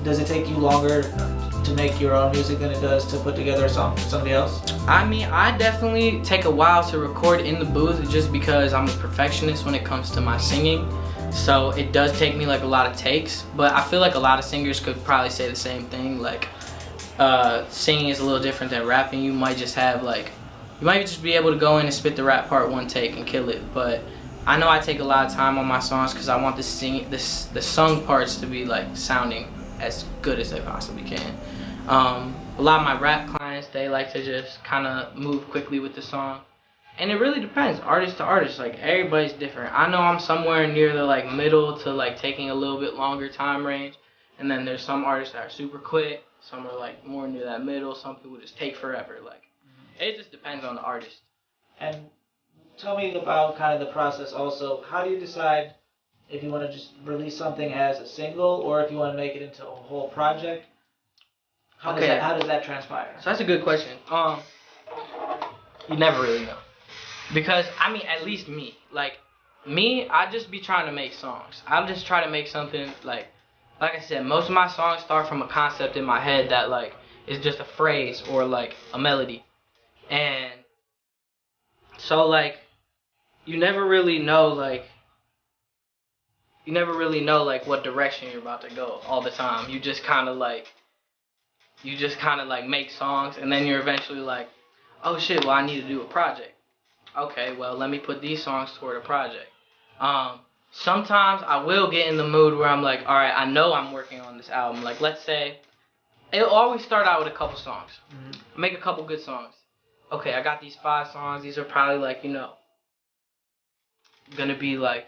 Does it take you longer to make your own music than it does to put together a song for somebody else? I mean, I definitely take a while to record in the booth, just because I'm a perfectionist when it comes to my singing. So it does take me like a lot of takes, but I feel like a lot of singers could probably say the same thing. Like singing is a little different than rapping. You might just have like, you might just be able to go in and spit the rap part one take and kill it. But I know I take a lot of time on my songs because I want the sung parts to be like sounding as good as they possibly can. A lot of my rap clients, they like to just kind of move quickly with the song. And it really depends, artist to artist. Like everybody's different. I know I'm somewhere near the like middle to like taking a little bit longer time range. And then there's some artists that are super quick. Some are like more near that middle. Some people just take forever. Like it just depends on the artist. And tell me about kind of the process also. How do you decide if you want to just release something as a single or if you want to make it into a whole project? How does that transpire? So that's a good question. You never really know. Because, I mean, at least me. Like, me, I just be trying to make songs. I'm just trying to make something, like I said, most of my songs start from a concept in my head that, like, is just a phrase or, like, a melody. And so, like, you never really know, like, what direction you're about to go all the time. You just kind of, like, make songs, and then you're eventually like, oh shit, well I need to do a project. Okay, well let me put these songs toward a project. Sometimes I will get in the mood where I'm like, alright, I know I'm working on this album. Like let's say, it'll always start out with a couple songs. Mm-hmm. Make a couple good songs. Okay, I got these 5 songs. These are probably like, you know, gonna be like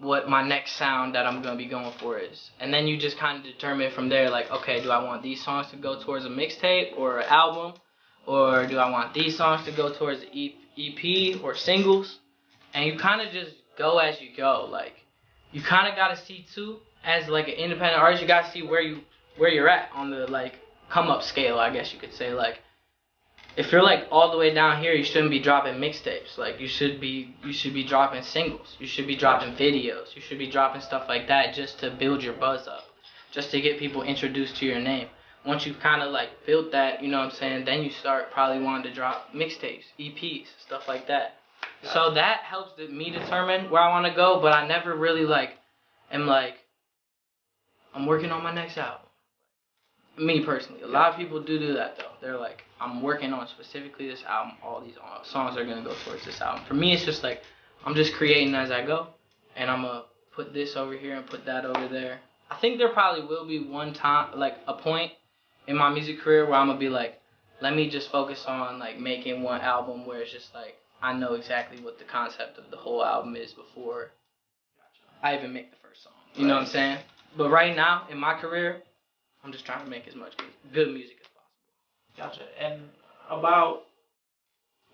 what my next sound that I'm going to be going for is. And then you just kind of determine from there, like, okay, do I want these songs to go towards a mixtape or an album? Or do I want these songs to go towards the EP or singles? And you kind of just go as you go. Like, you kind of got to see, too, as, like, an independent artist, you got to see where you're at on the, like, come-up scale, I guess you could say. Like, if you're like all the way down here, you shouldn't be dropping mixtapes. Like you should be dropping singles. You should be dropping videos. You should be dropping stuff like that just to build your buzz up, just to get people introduced to your name. Once you've kind of like built that, you know what I'm saying, then you start probably wanting to drop mixtapes, EPs, stuff like that. So that helps me determine where I want to go, but I never really like am like, I'm working on my next album. Me personally, a lot of people do that though. They're like, I'm working on specifically this album. All these songs are gonna go towards this album. For me, it's just like I'm just creating as I go, and I'm gonna put this over here and put that over there. I think there probably will be one time, like a point in my music career where I'm gonna be like, let me just focus on like making one album where it's just like I know exactly what the concept of the whole album is before I even make the first song. You know what I'm saying? But right now in my career, I'm just trying to make as much good music as possible. Gotcha. And about,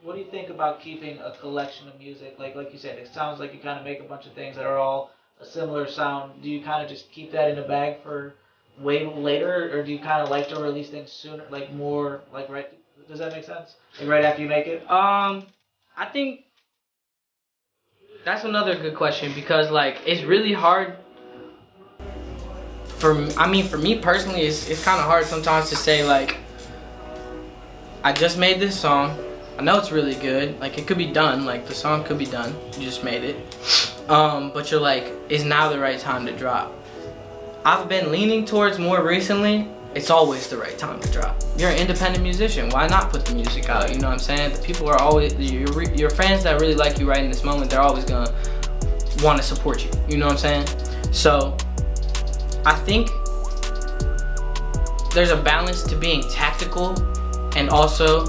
what do you think about keeping a collection of music? Like you said, it sounds like you kind of make a bunch of things that are all a similar sound. Do you kind of just keep that in a bag for way later, or do you kind of like to release things sooner, like more, like right? Does that make sense? Like right after you make it? I think that's another good question because like it's really hard. For me personally, it's kind of hard sometimes to say like, I just made this song. I know it's really good. Like it could be done. Like the song could be done. You just made it. but you're like, is now the right time to drop? I've been leaning towards more recently, it's always the right time to drop. You're an independent musician, why not put the music out? You know what I'm saying? The people are always, your fans that really like you right in this moment, they're always gonna want to support you. You know what I'm saying? So I think there's a balance to being tactical, and also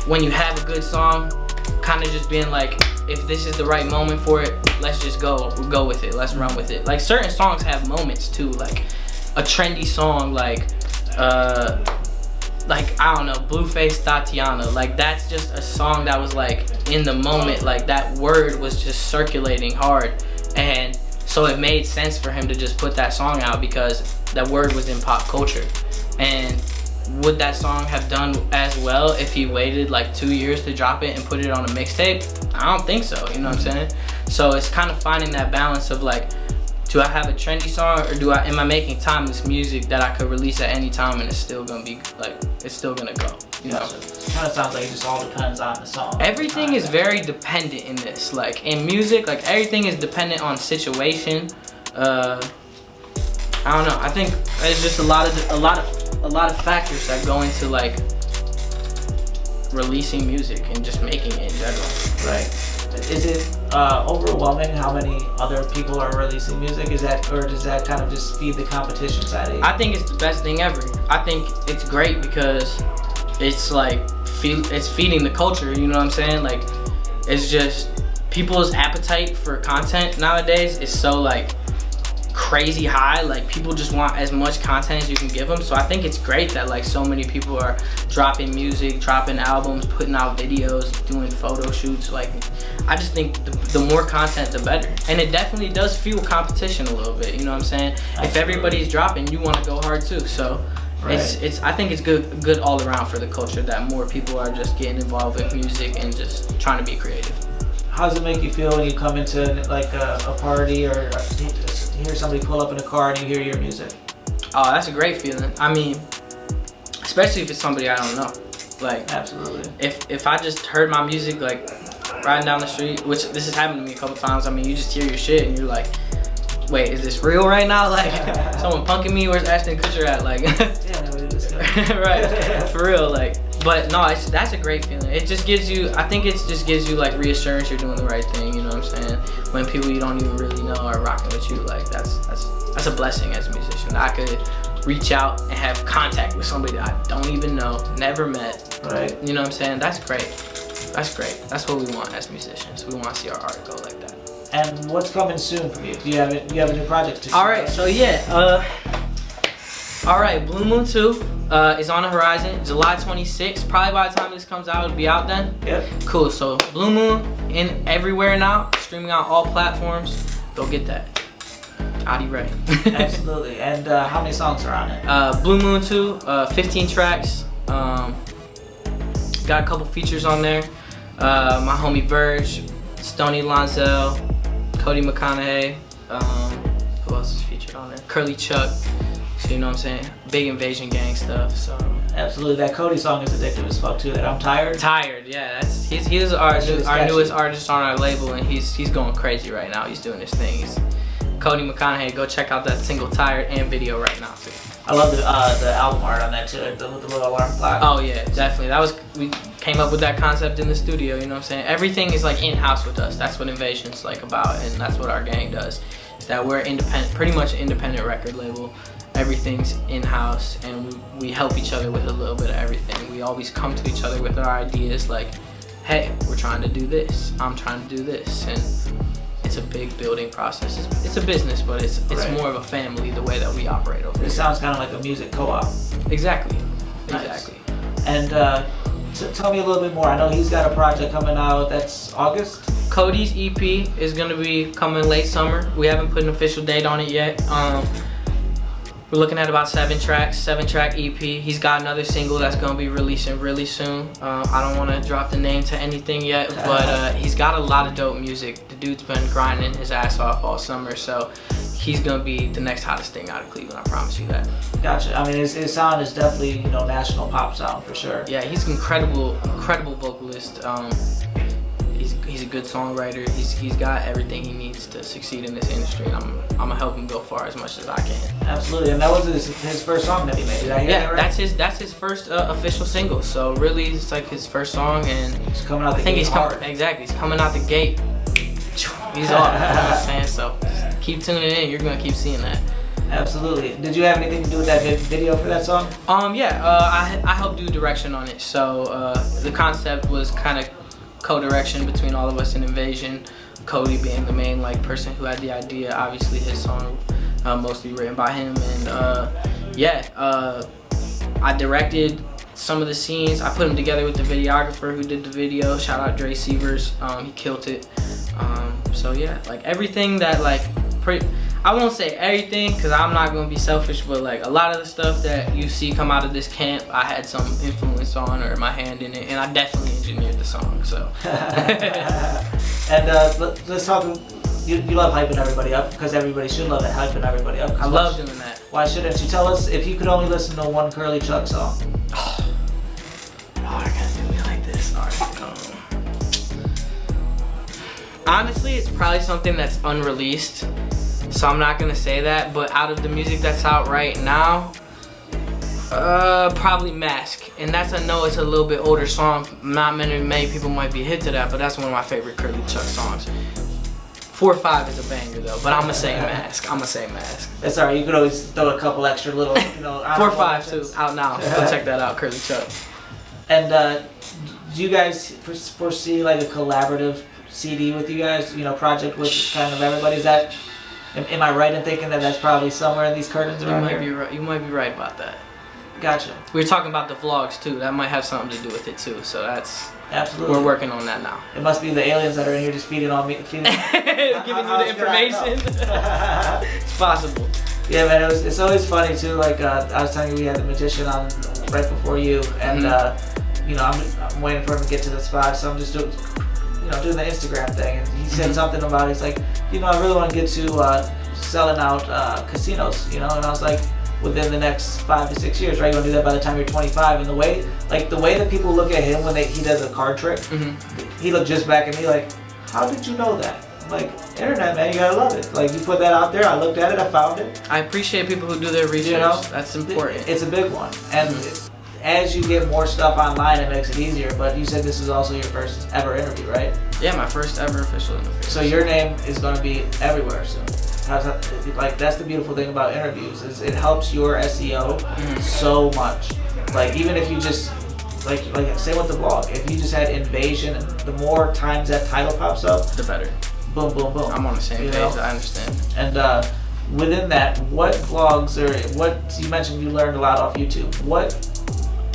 when you have a good song, kind of just being like, if this is the right moment for it, let's just go with it, let's run with it. Like certain songs have moments too, like a trendy song like I don't know, Blueface Tatiana, like that's just a song that was like in the moment, like that word was just circulating hard, and so it made sense for him to just put that song out because that word was in pop culture. And would that song have done as well if he waited like 2 years to drop it and put it on a mixtape? I don't think so, you know what I'm saying? So it's kind of finding that balance of like, do I have a trendy song, or am I making timeless music that I could release at any time and it's still gonna be like, it's still gonna go, you know? It kind of sounds like it just all depends on the song. Everything is very dependent in this. Like in music, like everything is dependent on situation. I don't know. I think there's just a lot of factors that go into like releasing music and just making it in general. Right. Is it overwhelming how many other people are releasing music? Is that, or does that kind of just feed the competition side of it? I think it's the best thing ever. I think it's great because it's like it's feeding the culture. You know what I'm saying? Like it's just people's appetite for content nowadays is so like crazy high. Like people just want as much content as you can give them. So I think it's great that like so many people are dropping music, dropping albums, putting out videos, doing photo shoots. Like I just think the more content the better, and it definitely does fuel competition a little bit, you know what I'm saying? Absolutely. If everybody's dropping, you want to go hard too. So right. I think it's good all around for the culture that more people are just getting involved with music and just trying to be creative. How does it make you feel when you come into like a party or hear somebody pull up in a car and you hear your music? Oh, that's a great feeling. I mean, especially if it's somebody I don't know. Like, absolutely. If I just heard my music like riding down the street, which this has happened to me a couple times. I mean, you just hear your shit and you're like, wait, is this real right now? Like, someone punking me? Where's Ashton Kutcher at? Like, yeah, no, it is right, for real. Like, but no, that's a great feeling. It just gives you, I think it just gives you like reassurance you're doing the right thing. You know what I'm saying? When people you don't even really know are rocking with you, like that's a blessing as a musician. I could reach out and have contact with somebody that I don't even know, never met. Right. You know what I'm saying? That's great. That's great. That's what we want as musicians. We want to see our art go like that. And what's coming soon from you? Do you have a new project to shoot? All right. So yeah. All right. Blue Moon 2 is on the horizon. July 26th. Probably by the time this comes out, it'll be out then. Yep. Cool. So Blue Moon in everywhere now. Streaming on all platforms. Go get that. Adi Rei. Absolutely. And how many songs are on it? Blue Moon 2, 15 tracks. Got a couple features on there. My homie Verge, Stoney Lonzel, Cody McConaughey. Who else is featured on there? Curly Chuck. So you know what I'm saying? Big Invasion Gang stuff. So absolutely, that Cody song is addictive as fuck too. That I'm tired. Tired, yeah. He's our newest artist on our label, and he's going crazy right now. He's doing his thing. Cody McConaughey, go check out that single Tired and video right now too. I love the album art on that too, with the little alarm clock. Oh yeah, definitely. We came up with that concept in the studio, you know what I'm saying? Everything is like in-house with us. That's what Invasion's like about, and that's what our gang does. Is that we're independent, pretty much an independent record label. Everything's in-house, and we help each other with a little bit of everything. We always come to each other with our ideas like, hey, we're trying to do this, I'm trying to do this, and it's a big building process. It's a business, but it's right. More of a family the way that we operate over here. It sounds kind of like a music co-op. Exactly. Nice. Exactly. And tell me a little bit more. I know he's got a project coming out that's August. Cody's EP is gonna be coming late summer. We haven't put an official date on it yet. We're looking at about 7 tracks, 7-track EP. He's got another single that's gonna be releasing really soon. I don't wanna drop the name to anything yet, but he's got a lot of dope music. The dude's been grinding his ass off all summer, so he's gonna be the next hottest thing out of Cleveland, I promise you that. Gotcha. I mean, his sound is definitely, you know, national pop sound for sure. Yeah, he's an incredible vocalist. he's a good songwriter. He's got everything he needs to succeed in this industry, and I'm gonna help him go far as much as I can. Absolutely, and that was his first song that he made. Did I hear that right? that's his first official single. So really, it's like his first song, and he's coming out. I think he's coming exactly. He's coming out the gate. He's off. You know what I'm saying? So just keep tuning in. You're gonna keep seeing that. Absolutely. Did you have anything to do with that video for that song? I helped do direction on it. So the concept was kind of co-direction between all of us in Nvasion. Cody being the main like person who had the idea. Obviously his song mostly written by him, and I directed some of the scenes. I put them together with the videographer who did the video. Shout out Dre Sievers. He killed it. So yeah, like everything that like I won't say everything because I'm not gonna be selfish, but like a lot of the stuff that you see come out of this camp, I had some influence on or my hand in it, and I definitely engineered the song. So. And let's talk. You love hyping everybody up because everybody should love it, hyping everybody up. I love doing that. Why shouldn't you? Tell us if you could only listen to one Curly Chuck song. Oh, I gotta do me like this. All right. Honestly, it's probably something that's unreleased, so I'm not gonna say that. But out of the music that's out right now, probably Mask, and that's I know it's a little bit older song. Not many people might be hit to that, but that's one of my favorite Curly Chuck songs. 4 or 5 is a banger though, but I'm gonna say Mask. That's alright. You could always throw a couple extra little, 4 or 5 too. Out now. Go check that out, Curly Chuck. And do you guys foresee like a collaborative CD with you guys? Project with kind of everybody. Is that? Am I right in thinking that that's probably somewhere in these curtains around here? You might be right about that. Gotcha. We were talking about the vlogs too. That might have something to do with it too. So that's absolutely. We're working on that now. It must be the aliens that are in here just feeding on me, giving you the information. It's possible. Yeah, man. It's always funny too. Like I was telling you, we had the magician on right before you, and I'm waiting for him to get to the spot, so I'm just doing the Instagram thing, and he said something about he's like, I really want to get to selling out casinos, and I was like, within the next 5 to 6 years, right? You're gonna do that by the time you're 25. And the way that people look at him when he does a card trick, he looked just back at me like, how did you know that? I'm like, internet, man, you gotta love it. Like, you put that out there, I looked at it, I found it. I appreciate people who do their research. That's important. It's a big one. And as you get more stuff online, it makes it easier. But you said this is also your first ever interview, right? Yeah, my first ever official interview. So your name is gonna be everywhere soon. Like, that's the beautiful thing about interviews, is it helps your SEO so much. Like, even if you just like say with the vlog, if you just had Invasion, the more times that title pops up, the better. Boom, boom, boom. I'm on the same page. I understand. And within that, what vlogs you mentioned you learned a lot off YouTube. What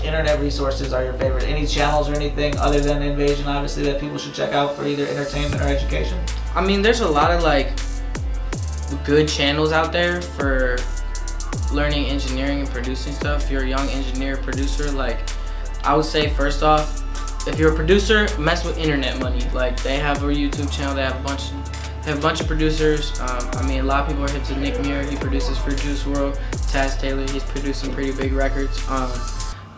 internet resources are your favorite? Any channels or anything other than Invasion, obviously, that people should check out for either entertainment or education? I mean, there's a lot of like good channels out there for learning engineering and producing stuff. If you're a young engineer producer, like I would say first off, if you're a producer, mess with Internet Money. Like, they have a YouTube channel, they have a bunch of producers. I mean, a lot of people are hip to Nick Muir. He produces for Juice WRLD. Taz Taylor, he's producing pretty big records.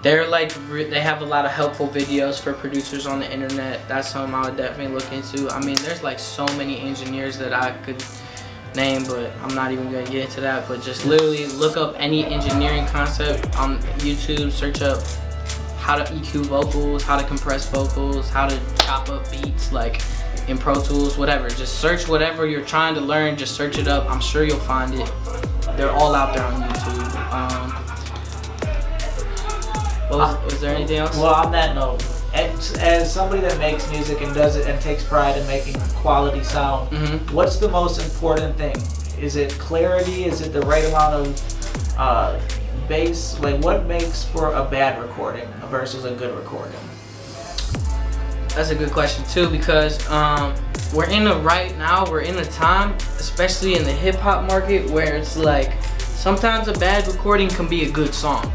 They have a lot of helpful videos for producers on the internet. That's something I would definitely look into. I mean, there's like so many engineers that I could name, but I'm not even gonna get into that. But just literally look up any engineering concept on YouTube, search up how to EQ vocals, how to compress vocals, how to chop up beats, like in Pro Tools, whatever. Just search whatever you're trying to learn, just search it up. I'm sure you'll find it. They're all out there on YouTube. Was there anything else? Well, on that note, as somebody that makes music and does it and takes pride in making quality sound, what's the most important thing? Is it clarity? Is it the right amount of bass? Like, what makes for a bad recording versus a good recording? That's a good question too, because we're in a time, especially in the hip hop market, where it's like sometimes a bad recording can be a good song.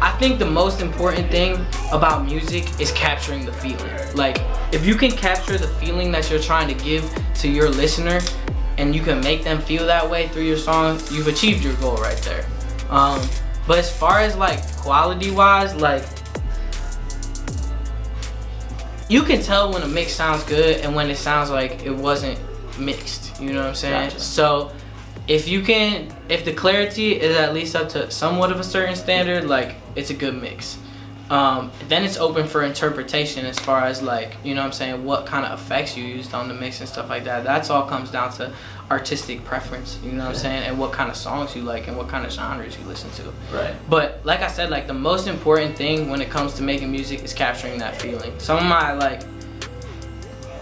I think the most important thing about music is capturing the feeling. Like, if you can capture the feeling that you're trying to give to your listener, and you can make them feel that way through your song, you've achieved your goal right there. But as far as like quality wise, like, you can tell when a mix sounds good and when it sounds like it wasn't mixed. You know what I'm saying? Gotcha. So if the clarity is at least up to somewhat of a certain standard, like it's a good mix. Then it's open for interpretation as far as like, you know what I'm saying, what kind of effects you used on the mix and stuff like that. That's all comes down to artistic preference, you know what I'm saying, and what kind of songs you like and what kind of genres you listen to. Right. But like I said, like the most important thing when it comes to making music is capturing that feeling. Some of my like,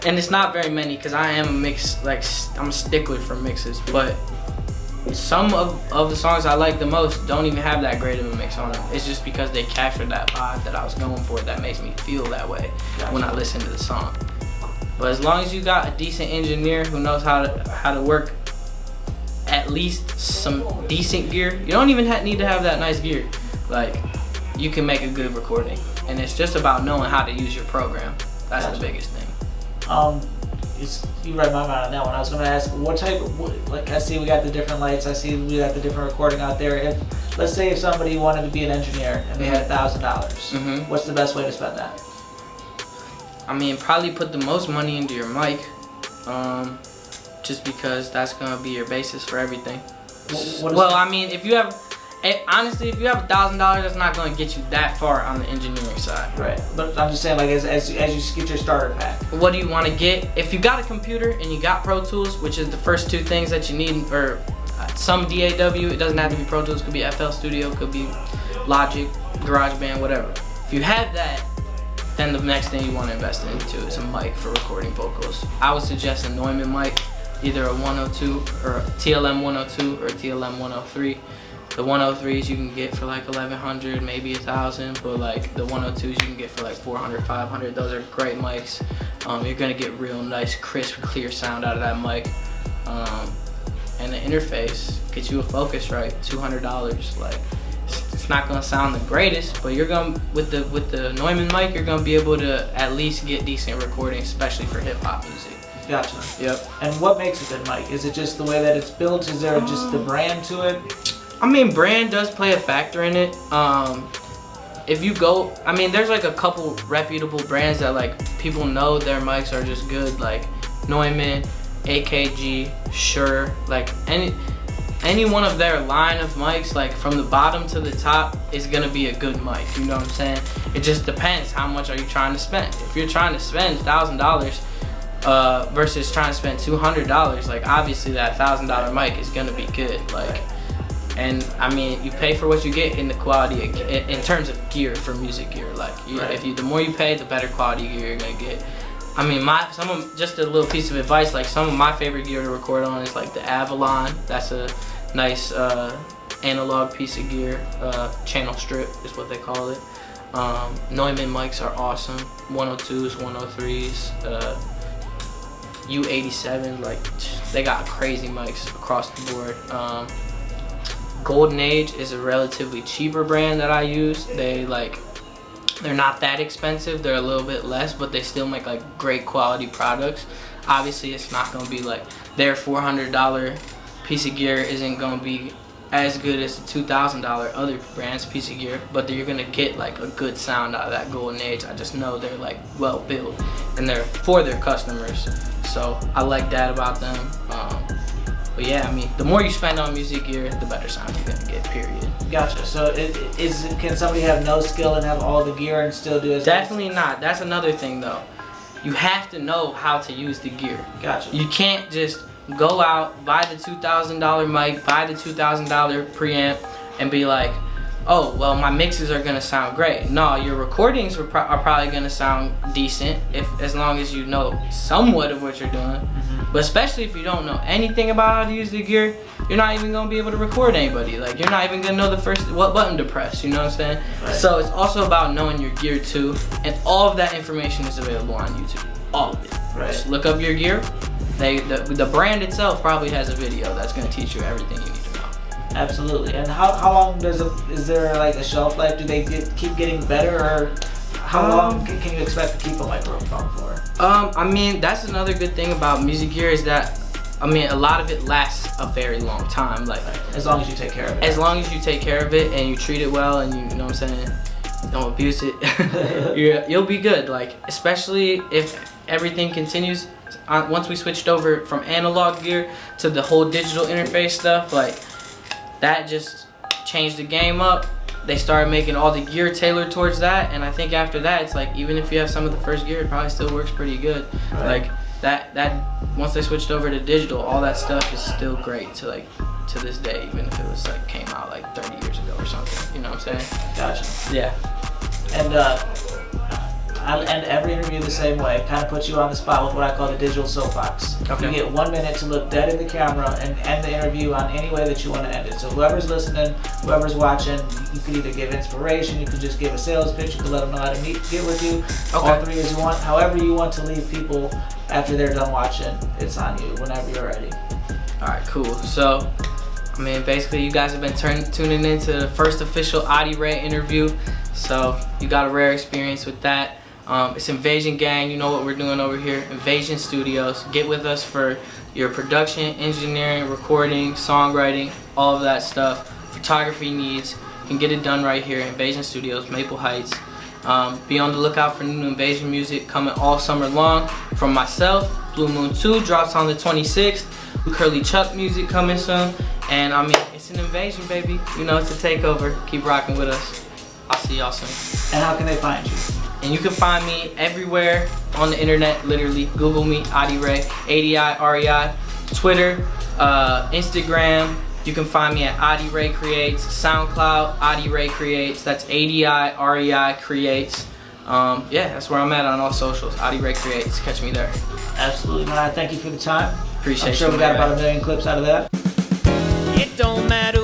and it's not very many because I am a mix, like I'm a stickler for mixes, but some of the songs I like the most don't even have that great of a mix on them. It's just because they captured that vibe that I was going for that makes me feel that way when I listen to the song. But as long as you got a decent engineer who knows how to work at least some decent gear, you don't even need to have that nice gear. Like, you can make a good recording. And it's just about knowing how to use your program. That's the biggest thing. You read my mind on that one. I was going to ask, like I see we got the different lights, I see we got the different recording out there. Let's say if somebody wanted to be an engineer and they had $1,000, what's the best way to spend that? I mean, probably put the most money into your mic, just because that's going to be your basis for everything. Well, I mean, honestly, if you have $1,000, that's not going to get you that far on the engineering side. Right. But I'm just saying, like, as you get your starter pack. What do you want to get? If you got a computer and you got Pro Tools, which is the first two things that you need, or some DAW, it doesn't have to be Pro Tools, it could be FL Studio, it could be Logic, GarageBand, whatever. If you have that, then the next thing you want to invest into is a mic for recording vocals. I would suggest a Neumann mic, either a 102 or a TLM 102 or a TLM 103. The 103s you can get for like $1,100, maybe $1,000, but like the 102s you can get for like $400, $500. Those are great mics. You're gonna get real nice, crisp, clear sound out of that mic. And the interface, get you a Focusrite, $200. Like, it's not gonna sound the greatest, but you're gonna with the Neumann mic, you're gonna be able to at least get decent recording, especially for hip hop music. Gotcha. Yep. And what makes a good mic? Is it just the way that it's built? Is there just the brand to it? I mean, brand does play a factor in it. If you go, I mean, there's like a couple reputable brands that like people know their mics are just good, like Neumann, AKG, Shure, like any one of their line of mics, like from the bottom to the top, is gonna be a good mic. You know what I'm saying? It just depends how much are you trying to spend. If you're trying to spend $1,000 versus trying to spend $200, like obviously that $1,000 mic is gonna be good. Like. And I mean, you pay for what you get in the quality in terms of gear, for music gear. Like, the more you pay, the better quality gear you're gonna get. I mean, just a little piece of advice. Like, some of my favorite gear to record on is like the Avalon. That's a nice analog piece of gear. Channel strip is what they call it. Neumann mics are awesome. 102s, 103s, U87. Like, they got crazy mics across the board. Golden Age is a relatively cheaper brand that I use. They're not that expensive, they're a little bit less, but they still make like great quality products. Obviously it's not gonna be like their $400 piece of gear isn't gonna be as good as the $2,000 other brands piece of gear, but you're gonna get like a good sound out of that Golden Age. I just know they're like well built and they're for their customers, so I like that about them. But yeah, I mean, the more you spend on music gear, the better sound you're gonna get, period. Gotcha. So can somebody have no skill and have all the gear and still do it? Definitely not. That's another thing though. You have to know how to use the gear. Gotcha. You can't just go out, buy the $2,000 mic, buy the $2,000 preamp, and be like, oh, well, my mixes are gonna sound great. No, your recordings are probably gonna sound decent as long as you know somewhat of what you're doing. But especially if you don't know anything about how to use the gear, you're not even gonna be able to record anybody. Like, you're not even gonna know what button to press, you know what I'm saying? Right. So it's also about knowing your gear too, and all of that information is available on YouTube. All of it. Right. Just look up your gear. The brand itself probably has a video that's gonna teach you everything you need to know. Absolutely. And how long is there like a shelf life? Do they keep getting better, or how long can you expect to keep a microphone for? I mean, that's another good thing about music gear is that, I mean, a lot of it lasts a very long time. Like, as long as you take care of it. As long as you take care of it and you treat it well, and you know what I'm saying, don't abuse it. You'll be good. Like, especially if everything continues. Once we switched over from analog gear to the whole digital interface stuff, like that just changed the game up. They started making all the gear tailored towards that, and I think after that, it's like even if you have some of the first gear, it probably still works pretty good. Right. Like that once they switched over to digital, all that stuff is still great to like to this day, even if it was like came out like 30 years ago or something. You know what I'm saying? Gotcha. Yeah. And I end every interview the same way. Kind of puts you on the spot with what I call the digital soapbox. Okay. You get 1 minute to look dead in the camera and end the interview on any way that you want to end it. So whoever's listening, whoever's watching, you could either give inspiration, you could just give a sales pitch, you could let them know how to get with you. Okay. All three as you want. However you want to leave people after they're done watching, it's on you whenever you're ready. All right, cool. So, I mean, basically, you guys have been tuning into the first official Audie Rei interview. So, you got a rare experience with that. It's Invasion Gang. You know what we're doing over here. Nvasion Studios. Get with us for your production, engineering, recording, songwriting, all of that stuff. Photography needs. You can get it done right here. Nvasion Studios, Maple Heights. Be on the lookout for new Invasion music coming all summer long. From myself, Blue Moon 2 drops on the 26th. Curly Chuck music coming soon. And I mean, it's an invasion, baby. You know, it's a takeover. Keep rocking with us. I'll see y'all soon. And how can they find you? And you can find me everywhere on the internet, literally. Google me, Audie Rei, A-D-I-R-E-I. Twitter, Instagram. You can find me at Audie Rei Creates. SoundCloud, Audie Rei Creates. That's A-D-I-R-E-I Creates. Yeah, that's where I'm at on all socials. Audie Rei Creates. Catch me there. Absolutely, man. Thank you for the time. Appreciate I'm sure you, we got man. about 1 million clips out of that. It don't matter